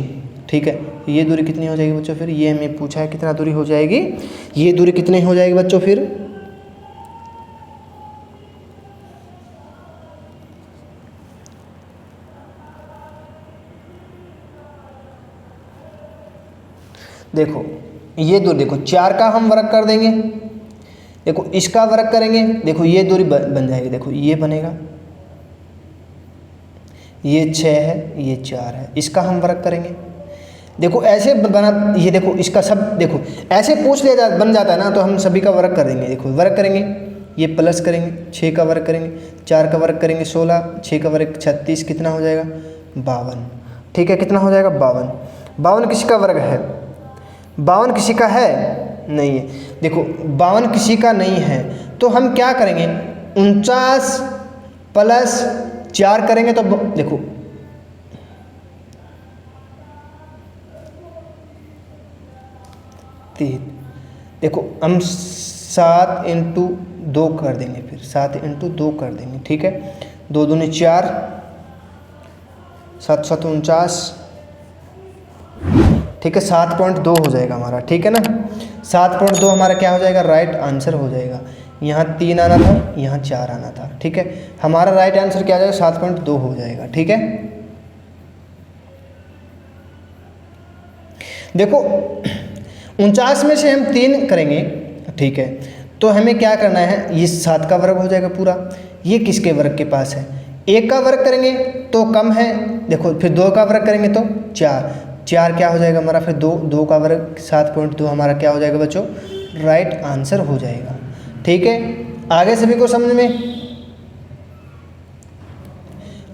Speaker 1: ठीक है। ये दूरी कितनी हो जाएगी बच्चों, फिर ये हमें पूछा है कितना दूरी हो जाएगी, ये दूरी कितनी हो जाएगी बच्चों फिर, देखो ये दूरी, देखो 4 का हम वर्ग कर देंगे, देखो इसका वर्ग करेंगे, देखो ये दूरी बन जाएगी, देखो ये बनेगा, ये 6 है, ये 4 है, इसका हम वर्ग करेंगे। देखो ऐसे बना, ये देखो इसका सब, देखो ऐसे पूछ लिया बन जाता है ना, तो हम सभी का वर्ग कर देंगे। देखो वर्ग करेंगे, ये प्लस करेंगे, 6 का वर्ग करेंगे, 4 का वर्ग करेंगे 16, 6 का वर्ग 36, कितना हो जाएगा 52, ठीक है, कितना हो जाएगा 52। 52 किसी का वर्ग है, 52 किसी का है नहीं है, देखो 52 किसी का नहीं है, तो हम क्या करेंगे 49 प्लस 4 करेंगे, तो देखो देखो हम 7 इंटू 2 कर देंगे, फिर 7 इंटू 2 कर देंगे, ठीक है, 2 दूनी 4, 7 7 49, ठीक है 7.2 हो जाएगा हमारा, ठीक है ना। 7.2 हमारा क्या हो जाएगा, राइट आंसर हो जाएगा। यहाँ 3 आना था, यहाँ 4 आना था, ठीक है, हमारा राइट आंसर क्या आ जाएगा 7.2 हो जाएगा, ठीक है। देखो 49 में से हम 3 करेंगे, ठीक है, तो हमें क्या करना है, ये 7 का वर्ग हो जाएगा पूरा, ये किसके वर्ग के पास है, 1 का वर्ग करेंगे तो कम है, देखो फिर 2 का वर्ग करेंगे तो 4 क्या हो जाएगा हमारा, फिर 2 का वर्ग 7.2 हमारा क्या हो जाएगा बच्चों, राइट आंसर हो जाएगा, ठीक है। आगे सभी को समझ में।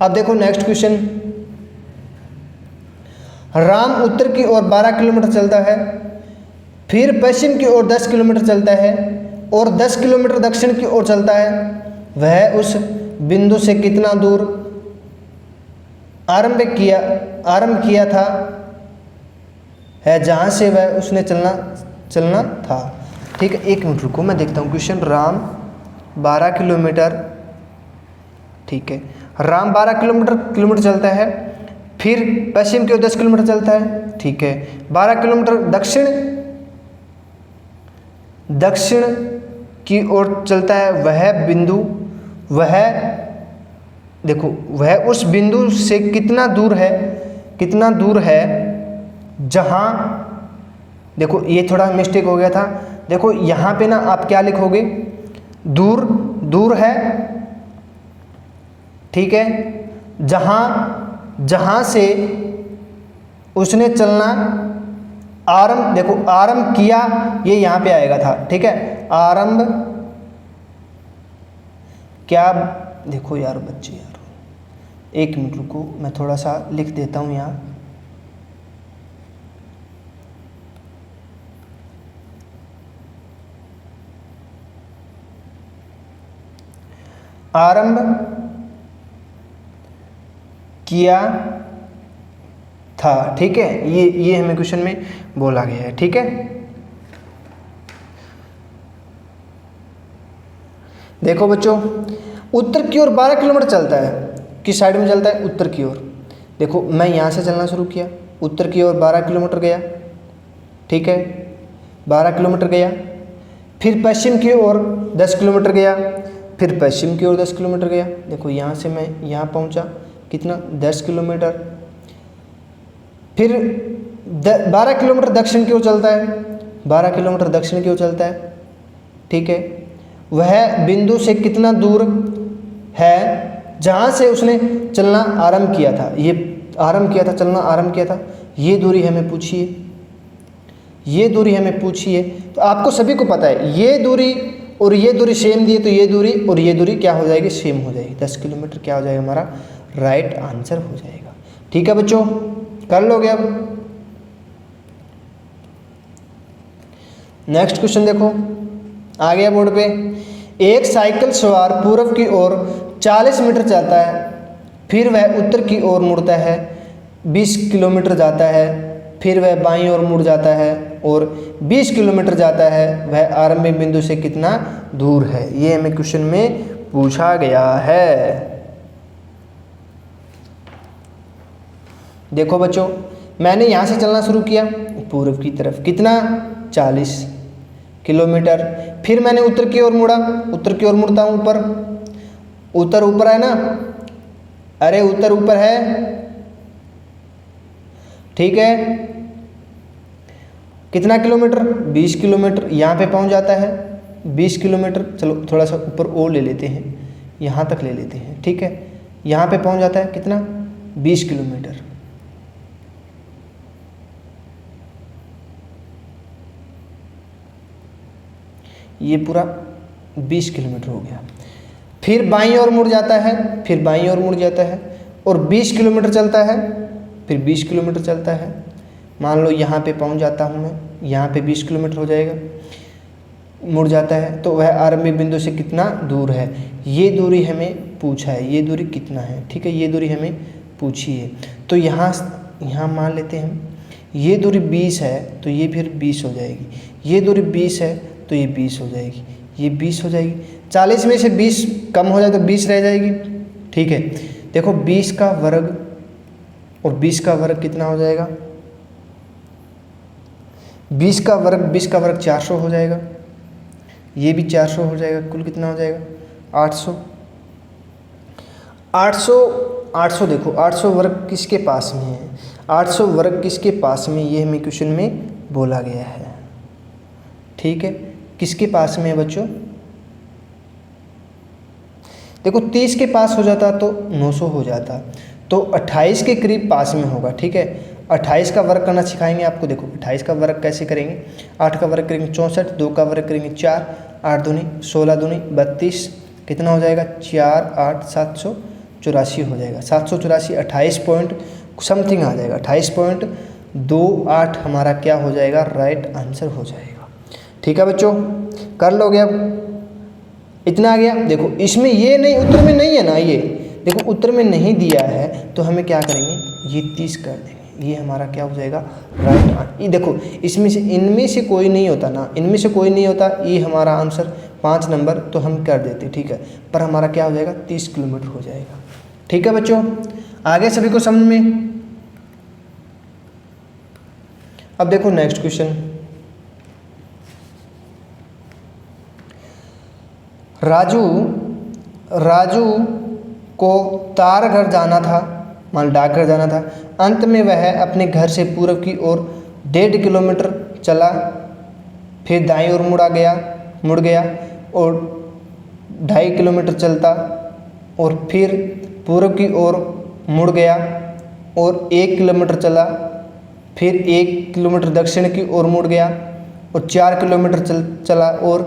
Speaker 1: अब देखो नेक्स्ट क्वेश्चन, राम उत्तर की ओर 12 किलोमीटर चलता है, फिर पश्चिम की ओर 10 किलोमीटर चलता है, और 10 किलोमीटर दक्षिण की ओर चलता है। वह उस बिंदु से कितना दूर आरंभ किया था है जहाँ से वह उसने चलना था, ठीक है। 1 मिनट रुको, मैं देखता हूँ क्वेश्चन। राम 12 किलोमीटर, ठीक है, राम 12 किलोमीटर चलता है, फिर पश्चिम की ओर 10 किलोमीटर चलता है, ठीक है। 12 किलोमीटर दक्षिण की ओर चलता है, वह बिंदु, वह देखो वह उस बिंदु से कितना दूर है जहां, देखो ये थोड़ा मिस्टेक हो गया था। देखो यहाँ पे ना आप क्या लिखोगे, दूर है, ठीक है, जहां से उसने चलना आरंभ, देखो आरंभ किया, ये यहाँ पे आएगा था, ठीक है। आरंभ क्या, देखो यार बच्चे यार, एक मिनट रुको, मैं थोड़ा सा लिख देता हूँ यहाँ। आरंभ किया था, ठीक है, ये हमें क्वेश्चन में बोला गया है, ठीक है। देखो बच्चों, उत्तर की ओर 12 किलोमीटर चलता है, किस साइड में चलता है, उत्तर की ओर। देखो मैं यहाँ से चलना शुरू किया, उत्तर की ओर 12 किलोमीटर गया, ठीक है, 12 किलोमीटर गया, फिर पश्चिम की ओर 10 किलोमीटर गया, फिर पश्चिम की ओर 10 किलोमीटर गया। देखो यहाँ से मैं यहाँ पहुँचा, कितना, 10 किलोमीटर। फिर 12 किलोमीटर दक्षिण की ओर चलता है, 12 किलोमीटर दक्षिण की ओर चलता है, ठीक है। वह बिंदु से कितना दूर है जहाँ से उसने चलना आरंभ किया था, चलना आरंभ किया था, ये दूरी हमें पूछी है। तो आपको सभी को पता है ये दूरी और ये दूरी सेम दी है, तो ये दूरी और ये दूरी क्या हो जाएगी, सेम हो जाएगी। 10 किलोमीटर क्या हो जाएगा, हमारा राइट आंसर हो जाएगा, ठीक है बच्चों, कर लोगे। अब नेक्स्ट क्वेश्चन देखो, आ गया बोर्ड पे। एक साइकिल सवार पूर्व की ओर 40 मीटर चलता है, फिर वह उत्तर की ओर मुड़ता है, 20 किलोमीटर जाता है, फिर वह बाईं ओर मुड़ जाता है और 20 किलोमीटर जाता है, वह आरंभिक बिंदु से कितना दूर है, ये हमें क्वेश्चन में पूछा गया है। देखो बच्चों, मैंने यहाँ से चलना शुरू किया पूर्व की तरफ, कितना, 40 किलोमीटर, फिर मैंने उत्तर की ओर मुड़ा, उत्तर की ओर मुड़ता हूँ, उत्तर ऊपर है ना, अरे उत्तर ऊपर है, ठीक है, कितना किलोमीटर, 20 किलोमीटर, यहाँ पे पहुँच जाता है 20 किलोमीटर। चलो थोड़ा सा ऊपर और ले लेते हैं, यहाँ तक ले लेते हैं, ठीक है, यहाँ पे पहुँच जाता है कितना, 20 किलोमीटर। ये पूरा 20 किलोमीटर हो गया। फिर बाईं ओर मुड़ जाता है, और 20 किलोमीटर चलता है, फिर 20 किलोमीटर चलता है। मान लो यहाँ पे पहुँच जाता हूँ मैं, यहाँ पे 20 किलोमीटर हो जाएगा, मुड़ जाता है, तो वह आरंभिक बिंदु से कितना दूर है, ये दूरी हमें पूछा है, ये दूरी कितना है, ठीक है, ये दूरी हमें पूछी है। तो यहाँ मान लेते हैं हम, ये दूरी 20 है, तो ये फिर 20 हो जाएगी, ये दूरी 20 है, तो ये 20 हो जाएगी, ये 20 हो जाएगी। 40 में से 20 कम हो जाए तो 20 रह जाएगी, ठीक है। देखो 20 का वर्ग और 20 का वर्ग कितना हो जाएगा, 20 का वर्ग 400 हो जाएगा, ये भी 400 हो जाएगा, कुल कितना हो जाएगा, 800। 800 देखो 800 वर्ग किसके पास में है, 800 वर्ग किसके पास में, ये हमें क्वेश्चन में बोला गया है, ठीक है। किसके पास में है बच्चों, देखो 30 के पास हो जाता तो 900 हो जाता, तो 28 के करीब पास में होगा, ठीक है। 28 का वर्ग करना सिखाएंगे आपको। देखो 28 का वर्ग कैसे करेंगे, 8 का वर्ग करेंगे 64, 2 का वर्ग करेंगे 4, 8 दूनी 16 दूनी 32, कितना हो जाएगा 4 8 784 हो जाएगा, 784 28 पॉइंट समथिंग आ जाएगा, 28.28 हमारा क्या हो जाएगा, राइट आंसर हो जाएगा, ठीक है बच्चों, कर लोगे। अब इतना आ गया। देखो इसमें ये नहीं, उत्तर में नहीं है ना, ये देखो उत्तर में नहीं दिया है, तो हमें क्या करेंगे, ये 30 कर देंगे, ये हमारा क्या हो जाएगा, राइट आंसर। ये देखो इसमें से इनमें से कोई नहीं होता ना, इनमें से कोई नहीं होता, ये हमारा आंसर 5 नंबर तो हम कर देते, ठीक है, पर हमारा क्या हो जाएगा, 30 किलोमीटर हो जाएगा, ठीक है बच्चों। आगे सभी को समझ में, अब देखो नेक्स्ट क्वेश्चन, राजू को तार घर जाना था, मान डाकघर जाना था। अंत में वह अपने घर से पूर्व की ओर 1.5 किलोमीटर चला, फिर दाईं ओर मुड़ गया और 2.5 किलोमीटर चलता और फिर पूर्व की ओर मुड़ गया और 1 किलोमीटर चला, फिर 1 किलोमीटर दक्षिण की ओर मुड़ गया और 4 किलोमीटर चला और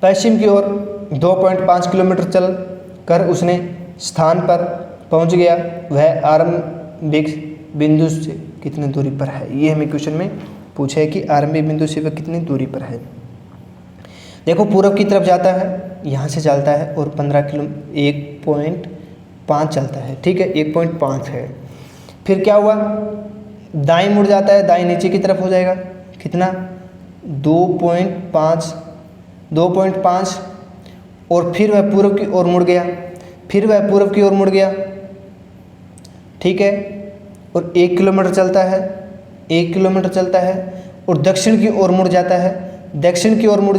Speaker 1: पश्चिम की ओर 2.5 किलोमीटर चल कर उसने स्थान पर पहुंच गया। वह आरंभिक बिंदु से कितनी दूरी पर है? ये हमें क्वेश्चन में पूछा है कि आरंभिक बिंदु से वह कितनी दूरी पर है। देखो पूर्व की तरफ जाता है, यहाँ से चलता है और 1.5 चलता है, ठीक है, 1.5 है। फिर क्या हुआ, दाएं मुड़ जाता है, दाएं नीचे की तरफ हो जाएगा, कितना 2.5 और फिर वह पूर्व की ओर मुड़ गया, ठीक है, और 1 किलोमीटर चलता है और दक्षिण की ओर मुड़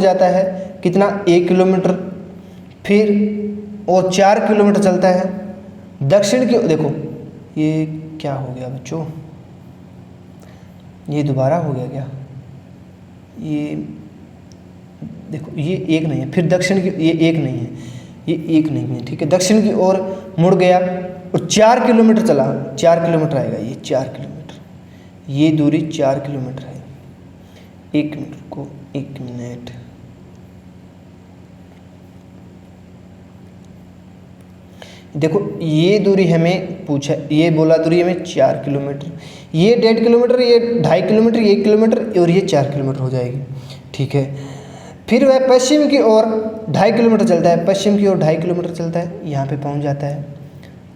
Speaker 1: जाता है, कितना 1 किलोमीटर, फिर और 4 किलोमीटर चलता है दक्षिण की। देखो ये क्या हो गया बच्चों, ये दोबारा हो गया क्या? ये देखो ये 1 नहीं है, फिर दक्षिण की, ये 1 नहीं है, ये 1 नहीं है, ठीक है, दक्षिण की ओर मुड़ गया और 4 किलोमीटर चला, 4 किलोमीटर आएगा, ये 4 किलोमीटर, ये दूरी 4 किलोमीटर है। 1 मिनट को 1 मिनट, देखो ये दूरी हमें पूछा, ये बोला दूरी हमें 4 किलोमीटर, ये 1.5 किलोमीटर, ये 2.5 किलोमीटर, ये 1 किलोमीटर और ये 4 किलोमीटर हो जाएगी, ठीक है। फिर वह पश्चिम की ओर 2.5 किलोमीटर चलता है, यहाँ पे पहुँच जाता है,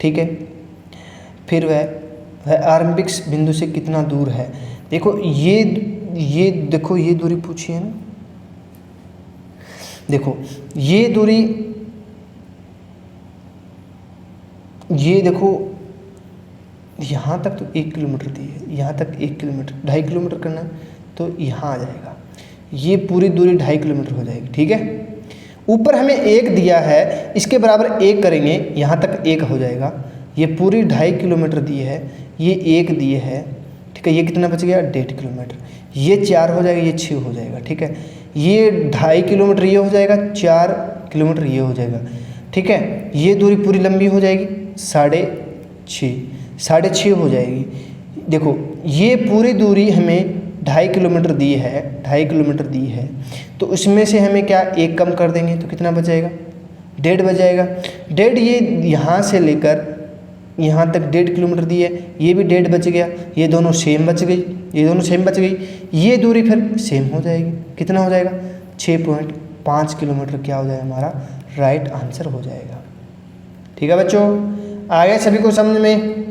Speaker 1: ठीक है। फिर वह आरंभिक बिंदु से कितना दूर है? देखो ये देखो ये दूरी पूछी है ना, देखो ये दूरी, ये देखो यहाँ तक तो 1 किलोमीटर दी है, यहाँ तक 1 किलोमीटर, 2.5 किलोमीटर करना है तो यहाँ आ जाएगा, ये पूरी दूरी 2.5 किलोमीटर हो जाएगी, ठीक है। ऊपर हमें 1 दिया है, इसके बराबर 1 करेंगे, यहाँ तक 1 हो जाएगा, ये पूरी 2.5 किलोमीटर दी है, ये 1 दिए है, ठीक है, ये कितना बच गया 1.5 किलोमीटर, ये 4 हो जाएगा, ये 6 हो जाएगा, ठीक है, ये 2.5 किलोमीटर ये हो जाएगा, 4 किलोमीटर ये हो जाएगा, ठीक है। ये दूरी पूरी लंबी हो जाएगी 6.5 हो जाएगी। देखो ये पूरी दूरी हमें 2.5 किलोमीटर दी है, तो उसमें से हमें क्या 1 कम कर देंगे तो कितना बचेगा 1.5 बच जाएगा। 1.5 ये यहाँ से लेकर यहाँ तक 1.5 किलोमीटर दी है, ये भी 1.5 बच गया, ये दोनों सेम बच गई, ये दूरी फिर सेम हो जाएगी, कितना हो जाएगा 6.5 किलोमीटर क्या हो जाएगा हमारा राइट आंसर हो जाएगा, ठीक है बच्चों, आ गया सभी को समझ में।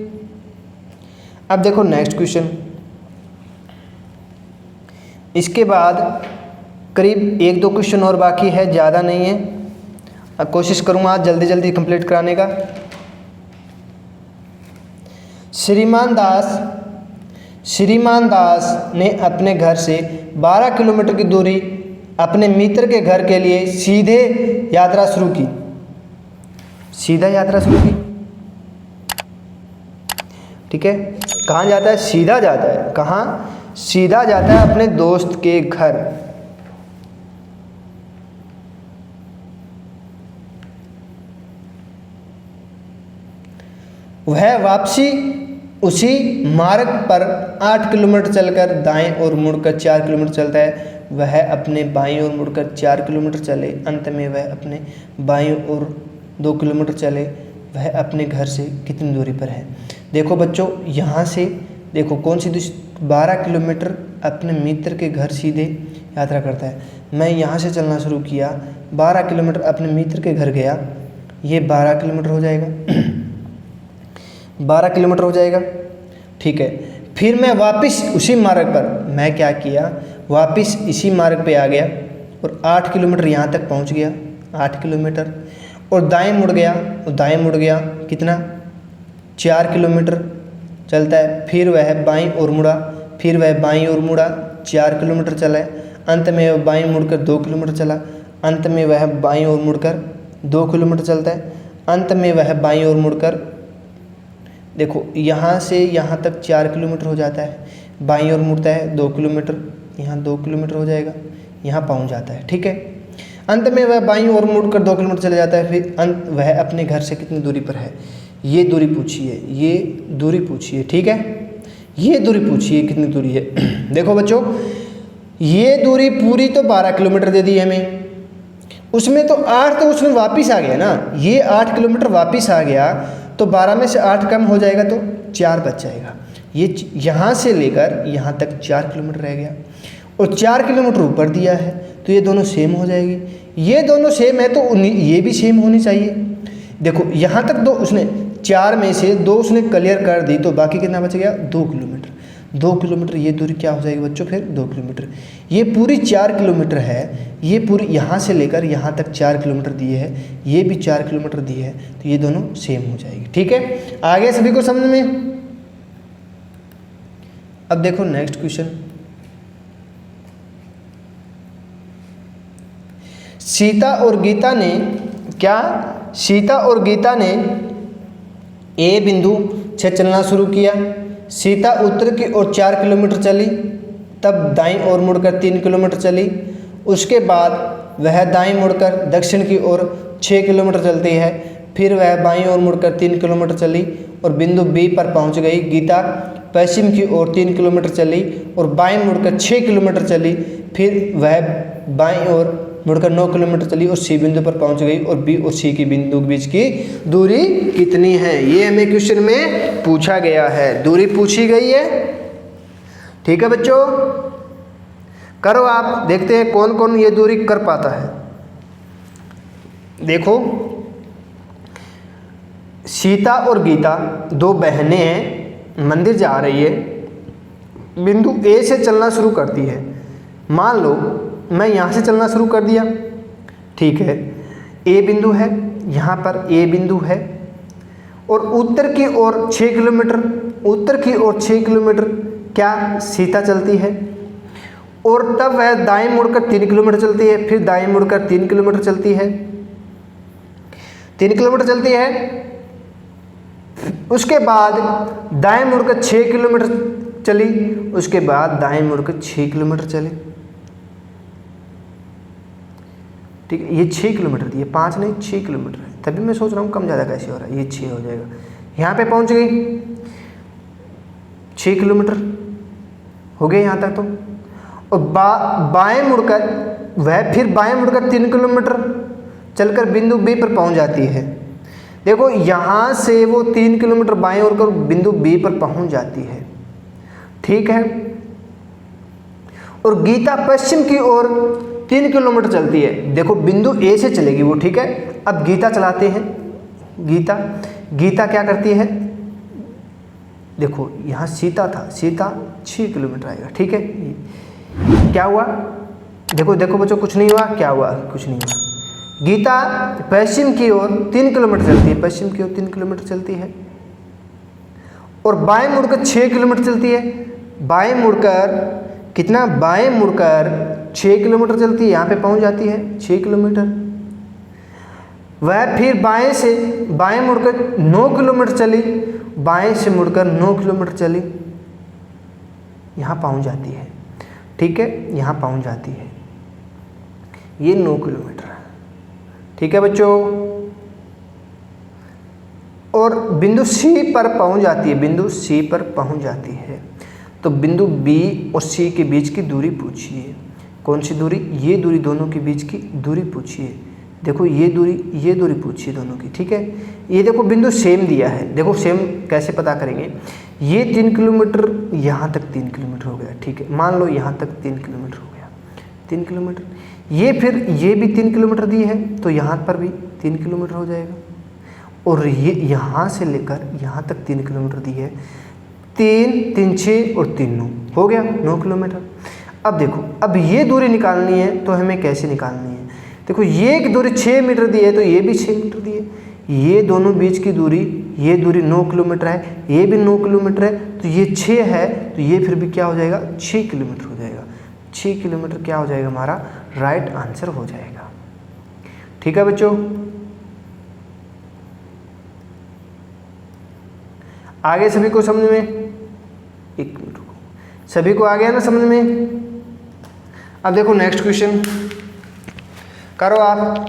Speaker 1: अब देखो नेक्स्ट क्वेश्चन, इसके बाद करीब 1-2 क्वेश्चन और बाकी है, ज़्यादा नहीं है, अब कोशिश करूँगा आज जल्दी कंप्लीट कराने का। श्रीमान दास ने अपने घर से 12 किलोमीटर की दूरी अपने मित्र के घर के लिए सीधे यात्रा शुरू की, ठीक है। कहाँ जाता है? सीधा जाता है, कहाँ? सीधा जाता है अपने दोस्त के घर। वह वापसी उसी मार्ग पर 8 किलोमीटर चलकर दाएं और मुड़कर 4 किलोमीटर चलता है। वह अपने बाईं ओर मुड़कर 4 किलोमीटर चले, अंत में वह अपने बाईं ओर 2 किलोमीटर चले। वह अपने घर से कितनी दूरी पर है? देखो बच्चों, यहाँ से देखो कौन सी 12 किलोमीटर अपने मित्र के घर सीधे यात्रा करता है। मैं यहाँ से चलना शुरू किया, 12 किलोमीटर अपने मित्र के घर गया, ये 12 किलोमीटर हो जाएगा 12 किलोमीटर हो जाएगा, ठीक है। फिर मैं वापस उसी मार्ग पर, मैं क्या किया, वापस इसी मार्ग पे आ गया और 8 किलोमीटर यहाँ तक पहुँच गया, 8 किलोमीटर, और दाएं मुड़ गया, कितना 4 किलोमीटर, चलता है, फिर वह बाईं ओर मुड़ा, फिर वह बाईं ओर मुड़ा, 4 किलोमीटर चला है, अंत में वह बाईं मुड़कर 2 किलोमीटर चला, अंत में वह बाईं ओर मुड़कर 2 किलोमीटर चलता है, अंत में वह बाईं ओर मुड़कर, देखो यहाँ से यहाँ तक 4 किलोमीटर हो जाता है, बाईं ओर मुड़ता है 2 किलोमीटर, यहाँ 2 किलोमीटर हो जाएगा, यहाँ पहुँच जाता है। ठीक है, अंत में वह बाईं ओर मुड़कर 2 किलोमीटर चला जाता है, फिर अंत वह अपने घर से कितनी दूरी पर है, ये दूरी पूछिए, ये दूरी पूछिए। ठीक है, ये दूरी पूछिए कितनी दूरी है। देखो बच्चों, ये दूरी पूरी तो 12 किलोमीटर दे दी हमें, उसमें तो 8 तो उसमें वापस आ गया ना, ये 8 किलोमीटर वापस आ गया, तो 12 में से 8 कम हो जाएगा तो 4 बच जाएगा। ये यहाँ से लेकर यहाँ तक 4 किलोमीटर रह गया, और 4 किलोमीटर ऊपर दिया है, तो ये दोनों सेम हो जाएगी। ये दोनों सेम है तो ये भी सेम होनी चाहिए। देखो यहाँ तक 2 उसने 4 में से 2 उसने क्लियर कर दी, तो बाकी कितना बच गया, 2 किलोमीटर। 2 किलोमीटर ये दूरी क्या हो जाएगी बच्चों, फिर 2 किलोमीटर। ये पूरी 4 किलोमीटर है, ये पूरी यहाँ से लेकर यहाँ तक 4 किलोमीटर दिए है, ये भी 4 किलोमीटर दिए है, तो ये दोनों सेम हो जाएगी। ठीक है, आगे सभी को समझ में। अब देखो नेक्स्ट क्वेश्चन, सीता और गीता ने क्या, सीता और गीता ने ए बिंदु से चलना शुरू किया। सीता उत्तर की ओर 4 किलोमीटर चली, तब दाईं ओर मुड़कर 3 किलोमीटर चली, उसके बाद वह दाईं मुड़कर दक्षिण की ओर 6 किलोमीटर चलती है, फिर वह बाईं ओर मुड़कर 3 किलोमीटर चली और बिंदु बी पर पहुंच गई। गीता पश्चिम की ओर 3 किलोमीटर चली और बाईं मुड़कर 6 किलोमीटर चली, फिर वह बाईं ओर मुड़कर 9 किलोमीटर चली और सी बिंदु पर पहुंच गई, और बी और सी की बिंदु के बीच की दूरी कितनी है, ये हमें क्वेश्चन में पूछा गया है, दूरी पूछी गई है। ठीक है बच्चों, करो आप, देखते हैं कौन कौन ये दूरी कर पाता है। देखो, सीता और गीता 2 बहनें हैं, मंदिर जा रही है, बिंदु ए से चलना शुरू करती है। मान लो मैं यहाँ से चलना शुरू कर दिया, ठीक है, ए बिंदु है, यहाँ पर ए बिंदु है, और उत्तर की ओर 6 किलोमीटर, उत्तर की ओर 6 किलोमीटर क्या सीता चलती है, और तब वह दाएं मुड़कर 3 किलोमीटर चलती है, फिर दाएं मुड़कर 3 किलोमीटर चलती है, 3 किलोमीटर चलती है, उसके बाद दाएं मुड़कर 6 किलोमीटर चली, उसके बाद दाएं मुड़कर 6 किलोमीटर चली। ठीक है, ये 6 किलोमीटर थी, ये 5 नहीं 6 किलोमीटर है, तभी मैं सोच रहा हूँ कम ज़्यादा कैसे हो रहा है, ये 6 हो जाएगा। यहाँ पे पहुँच गई, 6 किलोमीटर हो गए यहाँ तक तो, और बाएं मुड़कर वह फिर बाएं मुड़कर 3 किलोमीटर चलकर बिंदु बी पर पहुँच जाती है। देखो यहाँ से वो 3 किलोमीटर बाएं ओर कर बिंदु बी पर पहुँच जाती है। ठीक है, और गीता पश्चिम की ओर 3 किलोमीटर चलती है। देखो बिंदु ए से चलेगी वो, ठीक है। अब गीता चलाते हैं, गीता क्या करती है, देखो यहाँ सीता था, सीता 6 किलोमीटर आएगा, ठीक है। क्या हुआ, देखो देखो बच्चों, कुछ नहीं हुआ, क्या हुआ, कुछ नहीं हुआ। गीता पश्चिम की ओर 3 किलोमीटर चलती है, पश्चिम की ओर 3 किलोमीटर चलती है, और बाएं मुड़कर 6 किलोमीटर चलती है। बाएं मुड़कर कितना, बाएं मुड़कर 6 किलोमीटर चलती है, यहाँ पे पहुँच जाती है 6 किलोमीटर। वह फिर बाएं मुड़कर 9 किलोमीटर चली, बाएं से मुड़कर 9 किलोमीटर चली, यहाँ पहुँच जाती है, ठीक है, यहाँ पहुँच जाती है, ये 9 किलोमीटर है, ठीक है बच्चों। और बिंदु सी पर पहुँच जाती है, बिंदु सी पर पहुँच जाती है, तो बिंदु बी और सी के बीच की दूरी पूछिए। कौन सी दूरी, ये दूरी, दोनों के बीच की दूरी पूछिए। देखो ये दूरी पूछिए दोनों की, ठीक है। ये देखो बिंदु सेम दिया है, देखो सेम कैसे पता करेंगे, ये 3 किलोमीटर, यहाँ तक 3 किलोमीटर हो गया, ठीक है। मान लो यहाँ तक 3 किलोमीटर हो गया, 3 किलोमीटर, ये फिर ये भी 3 किलोमीटर दी है, तो यहाँ पर भी 3 किलोमीटर हो जाएगा, और ये यहाँ से लेकर यहाँ तक 3 किलोमीटर दी है, 3 6 और 3 9 हो गया 9 किलोमीटर। अब देखो, अब ये दूरी निकालनी है, तो हमें कैसे निकालनी है, देखो ये की दूरी 6 मीटर दी है, तो ये भी 6 मीटर दी है, ये दोनों बीच की दूरी ये दूरी 9 किलोमीटर है, ये भी 9 किलोमीटर है, तो ये 6 है, तो ये फिर भी क्या हो जाएगा, 6 किलोमीटर हो जाएगा। 6 किलोमीटर क्या हो जाएगा हमारा राइट आंसर हो जाएगा। ठीक है बच्चों, आगे सभी को समझ में, एक मिनट रुको, सभी को आ गया ना समझ में। अब देखो नेक्स्ट क्वेश्चन करो आप।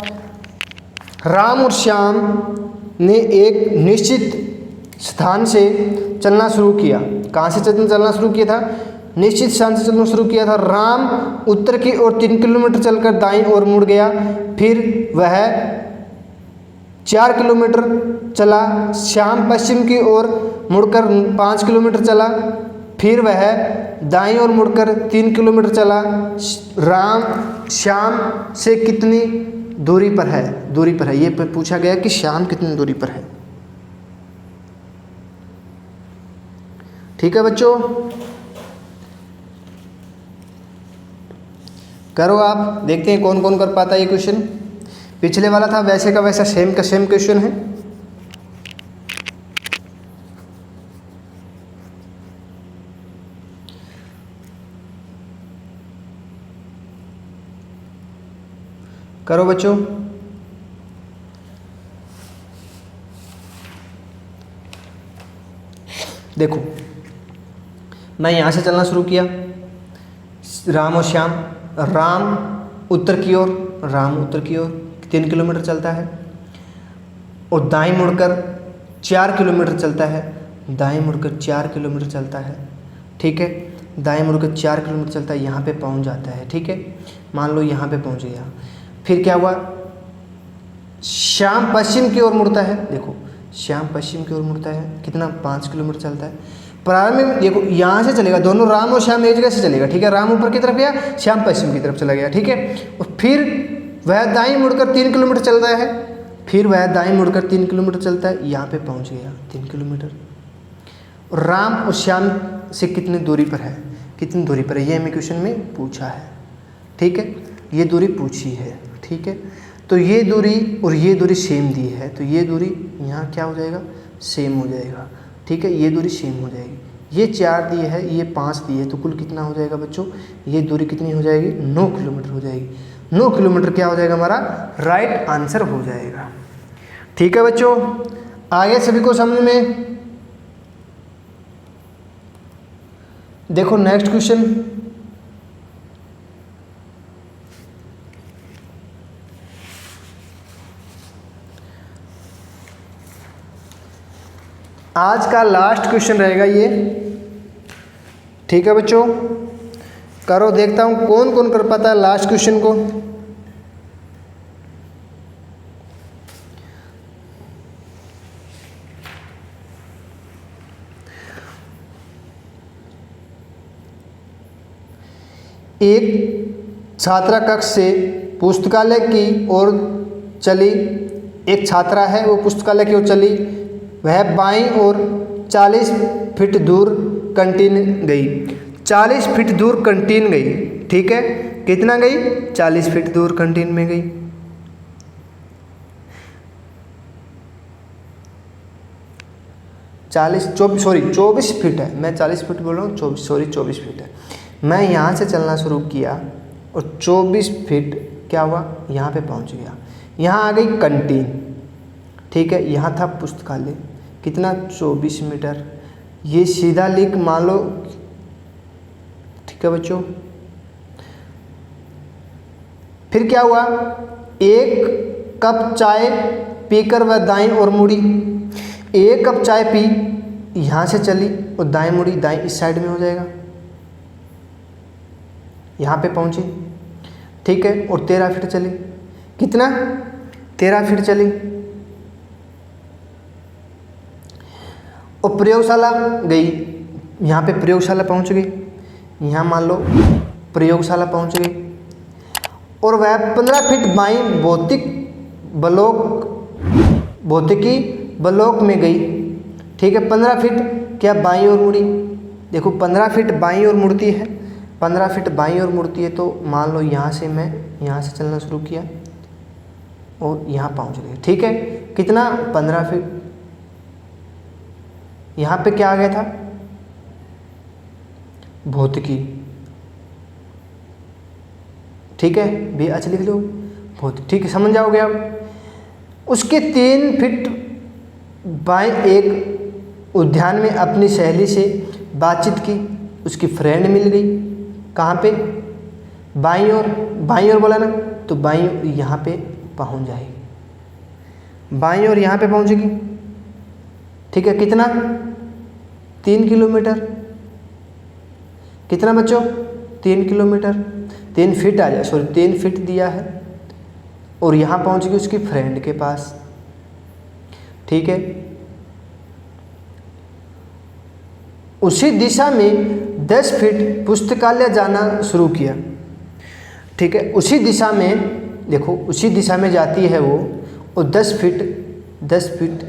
Speaker 1: राम और श्याम ने एक निश्चित स्थान से चलना शुरू किया। कहाँ से चलना शुरू किया था, निश्चित स्थान से चलना शुरू किया था। राम उत्तर की ओर 3 किलोमीटर चलकर दाईं ओर मुड़ गया, फिर वह 4 किलोमीटर चला। श्याम पश्चिम की ओर मुड़कर 5 किलोमीटर चला, फिर वह दाईं ओर मुड़कर 3 किलोमीटर चला। राम श्याम से कितनी दूरी पर है, ये पूछा गया कि श्याम कितनी दूरी पर है। ठीक है बच्चों, करो आप, देखते हैं कौन कौन कर पाता है ये क्वेश्चन। पिछले वाला था वैसे का वैसा सेम का सेम क्वेश्चन है। करो बच्चों, देखो मैं यहाँ से चलना शुरू किया, राम और श्याम। राम उत्तर की ओर 3 किलोमीटर चलता है और दाईं मुड़कर 4 किलोमीटर चलता है। दाईं मुड़कर 4 किलोमीटर चलता है, ठीक है, दाईं मुड़कर 4 किलोमीटर चलता है, यहाँ पे पहुँच जाता है। ठीक है, मान लो यहाँ पे पहुँच गया। फिर क्या हुआ, श्याम पश्चिम की ओर मुड़ता है। देखो श्याम पश्चिम की ओर मुड़ता है, कितना 5 किलोमीटर चलता है। प्रारंभ में देखो यहाँ से चलेगा, दोनों राम और श्याम एक जगह से चलेगा। ठीक है, राम ऊपर की तरफ गया, श्याम पश्चिम की तरफ चला गया। ठीक है, और फिर वह दाईं मुड़कर 3 किलोमीटर चलता है, फिर वह दाईं मुड़कर 3 किलोमीटर चलता है, यहाँ पे पहुँच गया 3 किलोमीटर। और राम और श्याम से कितनी दूरी पर है, ये हमें क्वेश्चन में पूछा है। ठीक है, ये दूरी पूछी है। ठीक है, तो ये दूरी और ये दूरी सेम दी है, तो ये दूरी यहाँ क्या हो जाएगा, सेम हो जाएगा। ठीक है, ये दूरी सेम हो जाएगी। ये 4 दी है, ये 5 दी है, तो कुल कितना हो जाएगा बच्चों, ये दूरी कितनी हो जाएगी, 9 किलोमीटर हो जाएगी। 9 किलोमीटर क्या हो जाएगा हमारा राइट आंसर हो जाएगा। ठीक है बच्चों, आगे सभी को समझ में। देखो नेक्स्ट क्वेश्चन, आज का लास्ट क्वेश्चन रहेगा ये। ठीक है बच्चों, करो, देखता हूँ कौन कौन कर पाता है लास्ट क्वेश्चन को। एक छात्रा कक्ष से पुस्तकालय की ओर चली। एक छात्रा है, वो पुस्तकालय की ओर चली। वह बाईं ओर 40 फीट दूर कैंटीन गई। 40 फीट दूर कैंटीन गई। ठीक है, कितना गई, 40 फीट दूर कैंटीन में गई। चौबीस फीट है, मैं 40 फीट बोल रहा हूँ, 24 फीट है। मैं यहाँ से चलना शुरू किया और 24 फीट क्या हुआ, यहाँ पे पहुँच गया। यहाँ आ गई कैंटीन। ठीक है, यहाँ था पुस्तकालय, कितना 24 मीटर। ये सीधा लिख मान लो। ठीक है बच्चों, फिर क्या हुआ, एक कप चाय पीकर वह दाईं ओर मुड़ी। एक कप चाय पी, यहाँ से चली और दाएं मुड़ी, दाएं इस साइड में हो जाएगा, यहाँ पे पहुँची। ठीक है, और 13 फीट चली, कितना 13 फीट चली। और प्रयोगशाला गई, यहाँ पे प्रयोगशाला पहुँच गई। यहाँ मान लो प्रयोगशाला पहुँच गई और वह 15 फीट बाईं भौतिकी ब्लॉक में गई। ठीक है, 15 फीट क्या बाईं ओर मुड़ी। देखो 15 फीट बाईं ओर मुड़ती है, 15 फीट बाईं ओर मुड़ती है, तो मान लो यहाँ से मैं यहाँ से चलना शुरू किया और यहाँ पहुँच गई। ठीक है, कितना 15 फीट। यहाँ पे क्या आ गया था, भौतिकी, ठीक है, बी अच्छा लिख लो भौतिक, ठीक है, समझ जाओगे अब। उसके 3 फीट बाएं एक उद्यान में अपनी सहेली से बातचीत की, उसकी फ्रेंड मिल गई, कहाँ पे, बाईं ओर, बाईं ओर बोला ना, तो बाईं यहाँ पे पहुँच जाएगी, बाईं ओर यहाँ पे पहुँचेगी, ठीक है, कितना, 3 किलोमीटर, कितना बच्चों, 3 किलोमीटर, 3 फीट आ जाए, सॉरी 3 फीट दिया है, और यहाँ पहुँचेगी उसकी फ्रेंड के पास, ठीक है। उसी दिशा में 10 फीट पुस्तकालय जाना शुरू किया, ठीक है, उसी दिशा में, देखो उसी दिशा में जाती है वो, और 10 फीट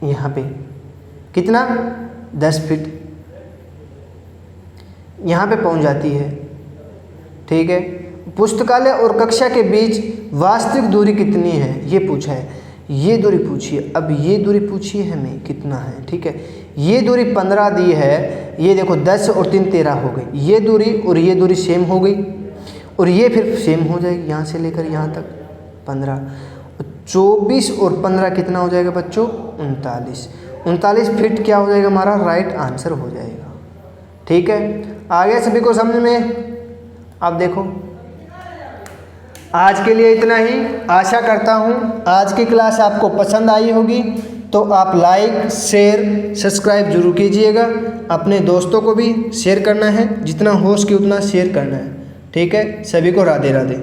Speaker 1: यहाँ पे, कितना, 10 फीट यहाँ पे पहुँच जाती है, ठीक है। पुस्तकालय और कक्षा के बीच वास्तविक दूरी कितनी है, ये पूछा है, ये दूरी पूछिए, अब ये दूरी पूछिए हमें कितना है, ठीक है। ये दूरी 15 दी है, ये देखो 10 और 3 13 हो गई, ये दूरी और ये दूरी सेम हो गई, और ये फिर सेम हो जाएगी यहाँ से लेकर यहाँ तक 15, 24 और 15 कितना हो जाएगा बच्चों, 39 फीट क्या हो जाएगा हमारा, राइट आंसर हो जाएगा, ठीक है। आगे सभी को समझ में, अब देखो आज के लिए इतना ही, आशा करता हूँ आज की क्लास आपको पसंद आई होगी, तो आप लाइक शेयर सब्सक्राइब जरूर कीजिएगा, अपने दोस्तों को भी शेयर करना है, जितना हो सके उतना शेयर करना है, ठीक है। सभी को राधे राधे।